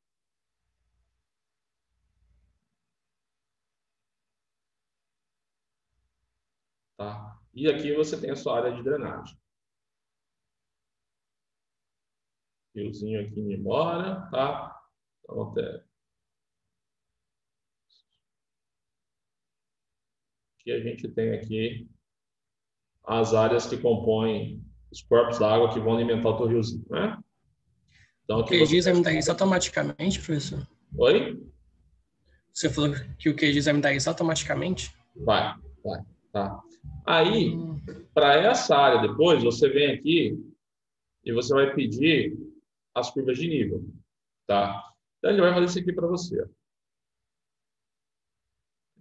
Tá? E aqui você tem a sua área de drenagem. Riozinho aqui indo embora, tá? Então, aqui a gente tem aqui as áreas que compõem os corpos d'água que vão alimentar o teu riozinho, né? Então, O QGIS vai me dar isso automaticamente, professor? Oi? Você falou que o QGIS vai me dar isso automaticamente? Vai, tá. Aí, para essa área depois, você vem aqui e você vai pedir as curvas de nível, tá? Então, ele vai fazer isso aqui para você. Ele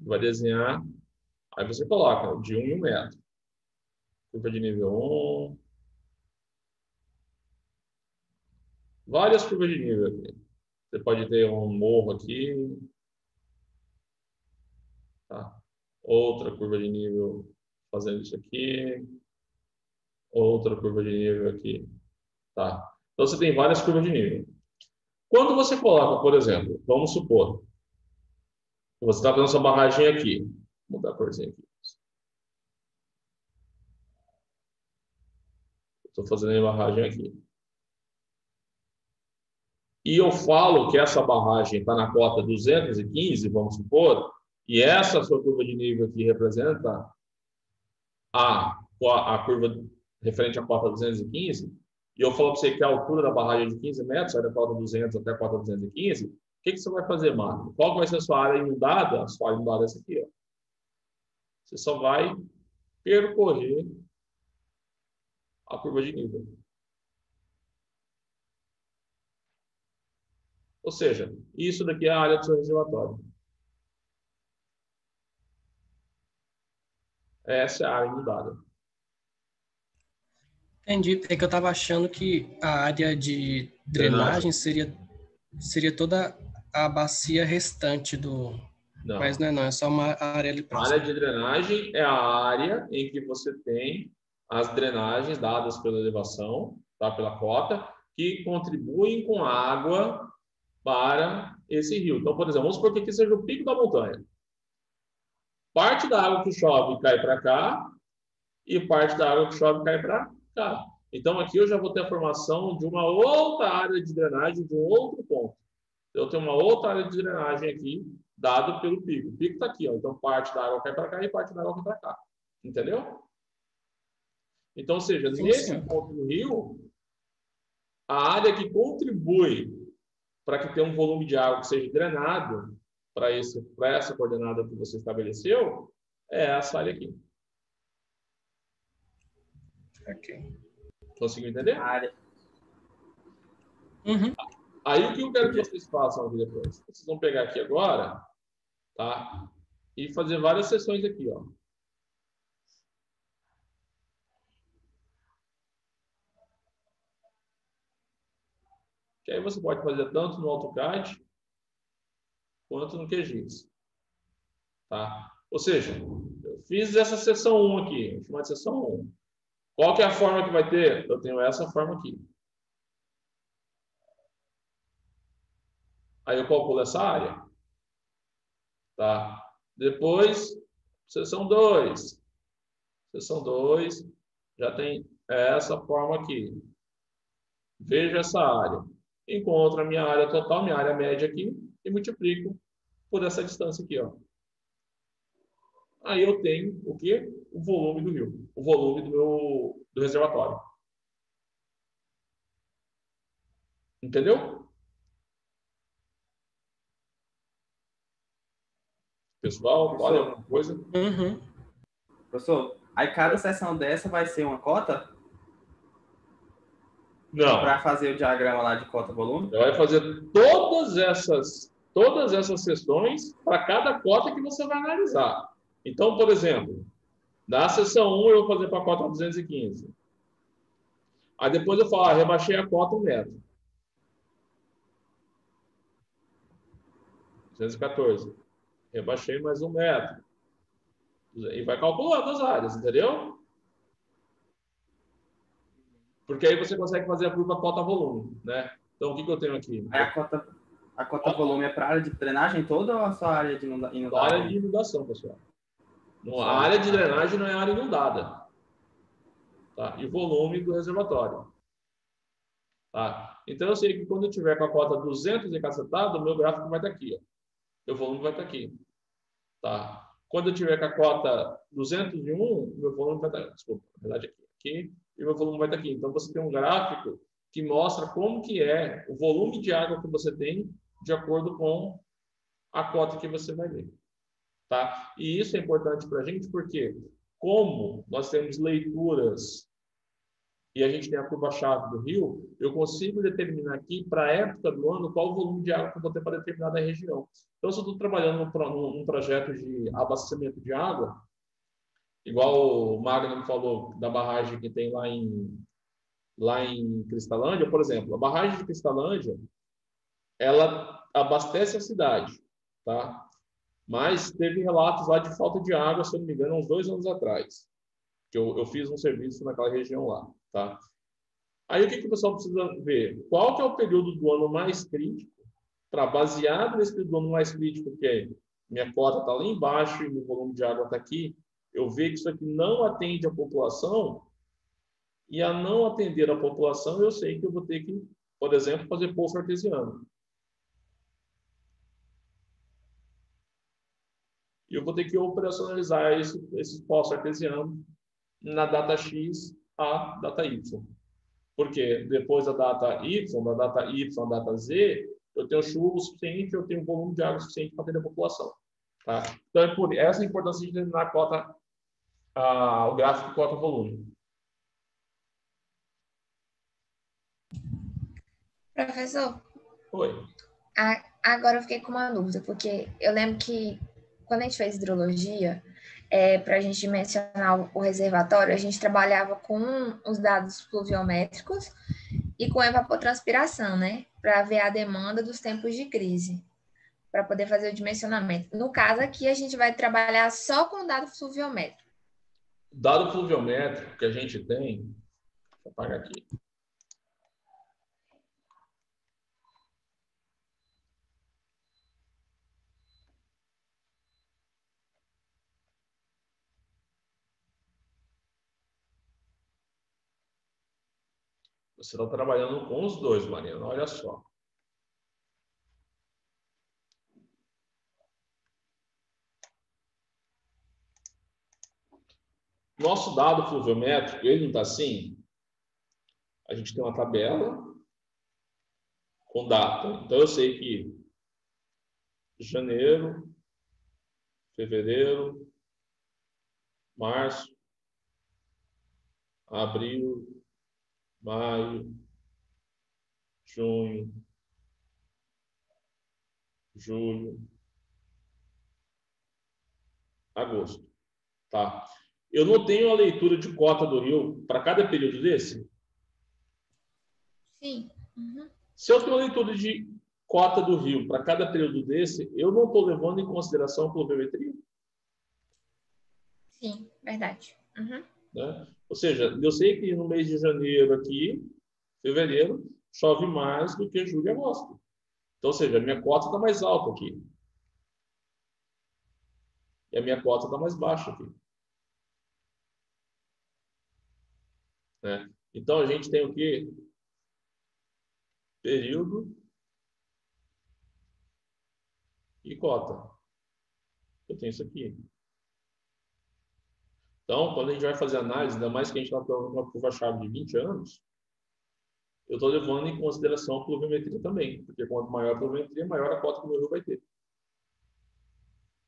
vai desenhar, aí você coloca de 1 em 1 metro. Curva de nível 1. Várias curvas de nível aqui. Você pode ter um morro aqui. Tá? Outra curva de nível fazendo isso aqui. Outra curva de nível aqui. Tá? Então, você tem várias curvas de nível. Quando você coloca, por exemplo, vamos supor, você está fazendo sua barragem aqui. Vou mudar a corzinha aqui. Estou fazendo a barragem aqui. E eu falo que essa barragem está na cota 215, vamos supor, e essa sua curva de nível aqui representa a curva referente à cota 215, e eu falo para você que a altura da barragem é de 15 metros, sai da cota 200 até a cota 215, o que você vai fazer, Marco? Qual vai ser a sua área inundada? A sua área inundada é essa aqui, ó. Você só vai percorrer a curva de nível. Ou seja, isso daqui é a área do seu reservatório. Essa é a área inundada. Entendi. É que eu estava achando que a área de drenagem seria toda a bacia restante do... Não. Mas não, é só uma área ali próxima. A área de drenagem é a área em que você tem as drenagens dadas pela elevação, tá, pela cota, que contribuem com água para esse rio. Então, por exemplo, vamos supor que aqui seja o pico da montanha. Parte da água que chove cai para cá e parte da água que chove cai para cá. Então, aqui eu já vou ter a formação de uma outra área de drenagem de um outro ponto. Eu tenho uma outra área de drenagem aqui, dado pelo pico. O pico está aqui, ó. Então parte da água cai para cá e parte da água cai para cá. Entendeu? Então, ou seja, nesse ponto do rio, a área que contribui para que tenha um volume de água que seja drenado para essa coordenada que você estabeleceu, é essa área aqui. Ok. Conseguiu entender? Uhum. Aí o que eu quero que vocês façam aqui depois? Vocês vão pegar aqui agora, tá? E fazer várias sessões aqui, ó. Que aí você pode fazer tanto no AutoCAD quanto no QGIS. Tá? Ou seja, eu fiz essa seção 1 aqui, vou chamar de seção 1. Qual que é a forma que vai ter? Eu tenho essa forma aqui. Aí eu calculo essa área. Tá? Depois, seção 2. Seção 2 já tem essa forma aqui. Vejo essa área. Encontro a minha área total, minha área média aqui, e multiplico por essa distância aqui, ó. Aí eu tenho o quê? O volume do rio, o volume do reservatório. Entendeu? Pessoal, olha alguma coisa? Uhum. Professor, aí cada sessão dessa vai ser uma cota? Não. Para fazer o diagrama lá de cota-volume? Você vai fazer todas essas sessões para cada cota que você vai analisar. Então, por exemplo, na seção 1 eu vou fazer para a cota 215. Aí depois eu falo, rebaixei a cota 1 metro. 214. Rebaixei mais 1 metro. E vai calculando as áreas, entendeu? Porque aí você consegue fazer a curva cota-volume, né? Então, o que eu tenho aqui? Aí a cota volume é para a área de drenagem toda ou só a área de inundação? A área de inundação, pessoal. A área de drenagem não é área inundada. Tá? E o volume do reservatório. Tá? Então, eu sei que quando eu tiver com a cota 200 encacetado, o meu gráfico vai estar aqui. Ó. Meu volume vai estar aqui. Tá? Quando eu tiver com a cota 201, meu volume vai estar... Desculpa, na verdade aqui. E meu volume vai estar aqui. Então, você tem um gráfico que mostra como que é o volume de água que você tem de acordo com a cota que você vai ler. Tá? E isso é importante para a gente porque, como nós temos leituras e a gente tem a curva-chave do rio, eu consigo determinar aqui, para a época do ano, qual o volume de água que eu vou ter para determinada região. Então, se eu estou trabalhando num projeto de abastecimento de água, igual o Magno falou da barragem que tem lá em Cristalândia, por exemplo, a barragem de Cristalândia, ela abastece a cidade, tá? Mas teve relatos lá de falta de água, se eu não me engano, uns 2 anos atrás, que eu fiz um serviço naquela região lá, tá? Aí o que o pessoal precisa ver? Qual que é o período do ano mais crítico, para baseado nesse período do ano mais crítico, que é minha cota está lá embaixo e meu volume de água está aqui, eu ver que isso aqui não atende a população, e a não atender a população, eu sei que eu vou ter que, por exemplo, fazer poço artesiano. E eu vou ter que operacionalizar esse poço artesiano na data X a data Y. Porque depois da data Y, à data Z, eu tenho chuva suficiente, eu tenho volume de água suficiente para atender a população. Tá? Então, é por essa a importância de determinar a cota, o gráfico cota-volume. Professor? Oi. Agora eu fiquei com uma dúvida, porque eu lembro que quando a gente fez hidrologia, para a gente dimensionar o reservatório, a gente trabalhava com os dados pluviométricos e com evapotranspiração, né? Para ver a demanda dos tempos de crise, para poder fazer o dimensionamento. No caso aqui, a gente vai trabalhar só com dado pluviométrico. O dado pluviométrico que a gente tem, deixa eu apagar aqui. Você está trabalhando com os dois, Mariana, olha só. Nosso dado pluviométrico, ele não está assim? A gente tem uma tabela com data. Então, eu sei que janeiro, fevereiro, março, abril, maio, junho, julho, agosto. Tá. Eu não tenho a leitura de cota do rio para cada período desse? Sim. Uhum. Se eu tenho a leitura de cota do rio para cada período desse, eu não estou levando em consideração a pluviometria? Sim, verdade. Uhum. Né? Ou seja, eu sei que no mês de janeiro aqui, fevereiro, chove mais do que julho e agosto. Então, ou seja, a minha cota está mais alta aqui. E a minha cota está mais baixa aqui. Né? Então, a gente tem o quê? Período e cota. Eu tenho isso aqui. Então, quando a gente vai fazer análise, ainda mais que a gente está com uma curva-chave de 20 anos, eu estou levando em consideração a pluviometria também, porque quanto maior a pluviometria, maior a cota que o meu rio vai ter.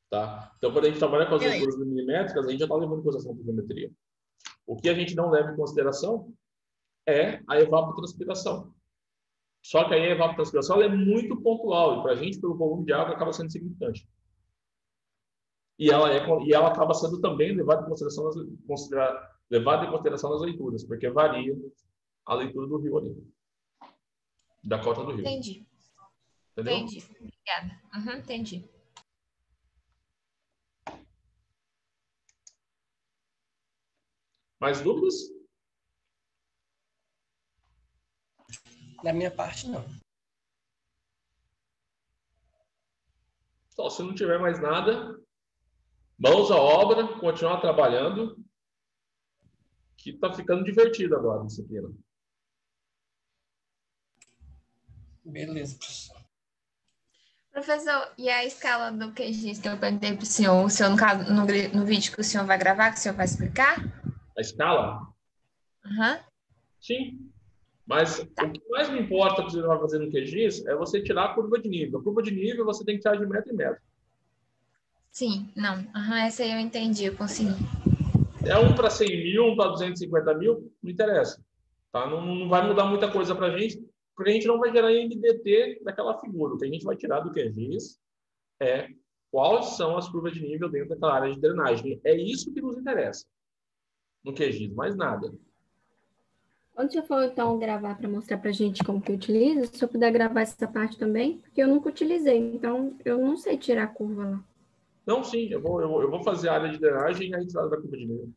Tá? Então, quando a gente trabalha com as leituras milimétricas, a gente já está levando em consideração a pluviometria. O que a gente não leva em consideração é a evapotranspiração. Só que aí a evapotranspiração ela é muito pontual, e para a gente, pelo volume de água, acaba sendo significante. E ela acaba sendo também levada em consideração nas leituras, porque varia a leitura do rio ali, da cota do rio. Entendi. Entendeu? Entendi. Obrigada. Uhum, entendi. Mais dúvidas? Da minha parte, não. Então, se não tiver mais nada, mãos à obra, continuar trabalhando, que está ficando divertido agora a disciplina. Beleza, professor. Professor, e a escala do QGIS que eu perguntei para o senhor no caso, no vídeo que o senhor vai gravar, que o senhor vai explicar? A escala? Uhum. Sim. Mas o que mais me importa que você vai fazer no QGIS é você tirar a curva de nível. A curva de nível você tem que tirar de metro em metro. Sim, não. Uhum, essa aí eu entendi, eu consegui. É um para 100 mil, um para 250 mil, não interessa. Tá? Não vai mudar muita coisa para a gente, porque a gente não vai gerar MDT daquela figura. O que a gente vai tirar do QGIS é quais são as curvas de nível dentro daquela área de drenagem. É isso que nos interessa no QGIS, mais nada. Quando você for, então, gravar para mostrar para a gente como que utiliza, se eu puder gravar essa parte também, porque eu nunca utilizei, então eu não sei tirar a curva lá. Não, sim, eu vou fazer a área de drenagem e a retirada da curva de nível.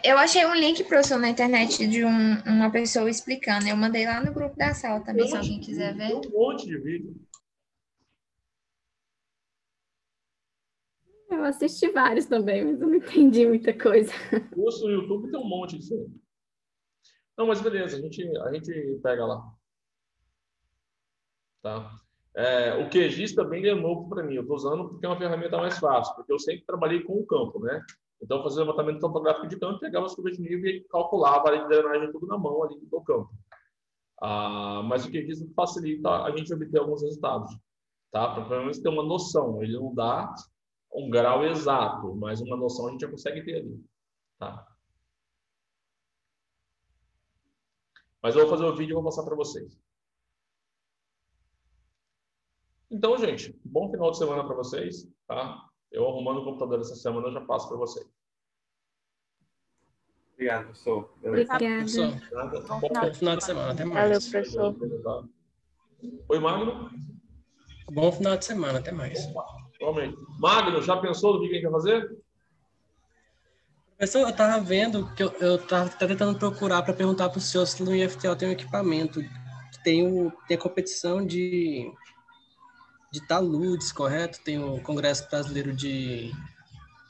Eu achei um link, professor, na internet de uma pessoa explicando. Eu mandei lá no grupo da sala também, se alguém quiser ver. Tem um monte de vídeo. Eu assisti vários também, mas eu não entendi muita coisa. Curso no YouTube tem um monte disso aí. Não, mas beleza, a gente pega lá. Tá? O QGIS também é novo para mim. Eu estou usando porque é uma ferramenta mais fácil, porque eu sempre trabalhei com o campo, né? Então, fazer levantamento topográfico de campo, pegava as curvas de nível e calculava a área de drenagem tudo na mão ali do campo. Mas o QGIS facilita a gente obter alguns resultados, tá? Para pelo menos ter uma noção. Ele não dá um grau exato, mas uma noção a gente já consegue ter ali, tá? Mas eu vou fazer o vídeo e vou passar para vocês. Então, gente, bom final de semana para vocês, tá? Eu arrumando o computador essa semana, eu já passo para vocês. Obrigado, professor. Obrigada. Bom final de semana, até mais. Valeu, professor. Oi, Magno? Bom final de semana, até mais. Realmente. Magno, já pensou no que a gente vai fazer? Professor, eu estava vendo que eu estava tentando procurar para perguntar para o senhor se no IFTL tem um equipamento. Tem a competição de taludes, correto? Tem o Congresso Brasileiro de...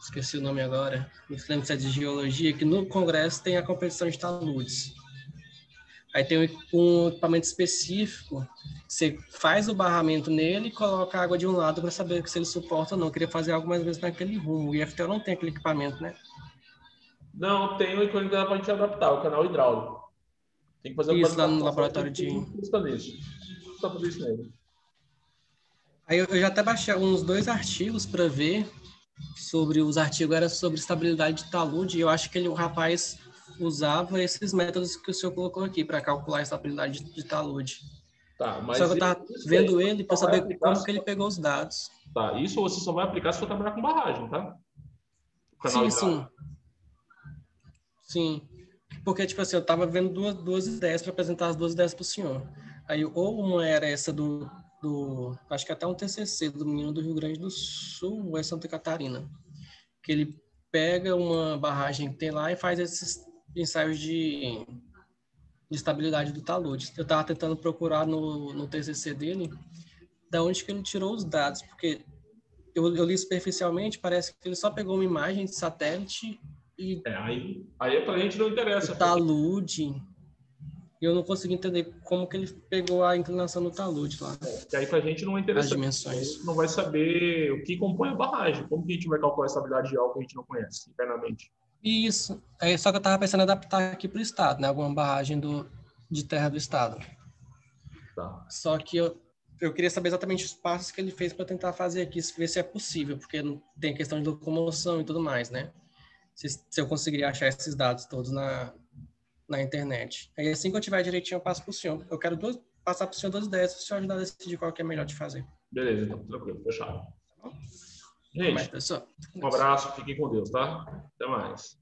Esqueci o nome agora. Me lembro se é de Geologia, que no Congresso tem a competição de taludes. Aí tem um equipamento específico, você faz o barramento nele e coloca a água de um lado para saber se ele suporta ou não. Eu queria fazer algo mais ou menos naquele rumo. O IFTL não tem aquele equipamento, né? Não, tem o equipamento para a gente adaptar, o canal hidráulico. Tem que fazer isso lá no laboratório de... Custa tudo isso nele. Aí eu já até baixei uns 2 artigos para ver os artigos eram sobre estabilidade de talude, e eu acho que o rapaz usava esses métodos que o senhor colocou aqui para calcular a estabilidade de talude. Tá, mas só que eu estava vendo ele para saber como que ele pegou os dados. Tá, isso você só vai aplicar se for trabalhar com barragem, tá? Sim. Porque, tipo assim, eu estava vendo duas ideias para apresentar as duas ideias para o senhor. Aí, ou uma era essa acho que até um TCC do menino do Rio Grande do Sul, ou é Santa Catarina, que ele pega uma barragem que tem lá e faz esses ensaios de estabilidade do talude. Eu estava tentando procurar no TCC dele da onde que ele tirou os dados, porque eu li superficialmente, parece que ele só pegou uma imagem de satélite e... Aí pra gente não interessa. O talude... Eu não consegui entender como que ele pegou a inclinação do talude lá. E aí pra gente não interessa. As dimensões. Não vai saber o que compõe a barragem. Como que a gente vai calcular a estabilidade de algo que a gente não conhece internamente? Isso. Só que eu estava pensando em adaptar aqui para o estado, né? Alguma barragem de terra do estado. Tá. Só que eu queria saber exatamente os passos que ele fez para tentar fazer aqui, ver se é possível, porque tem questão de locomoção e tudo mais, né? Se eu conseguiria achar esses dados todos na internet. Aí assim que eu tiver direitinho, eu passo para o senhor. Eu quero passar para o senhor 2 ideias, para o senhor ajudar a decidir qual que é melhor de fazer. Beleza, então, tranquilo, fechado. Tá bom? Gente, um abraço, fiquem com Deus, tá? Até mais.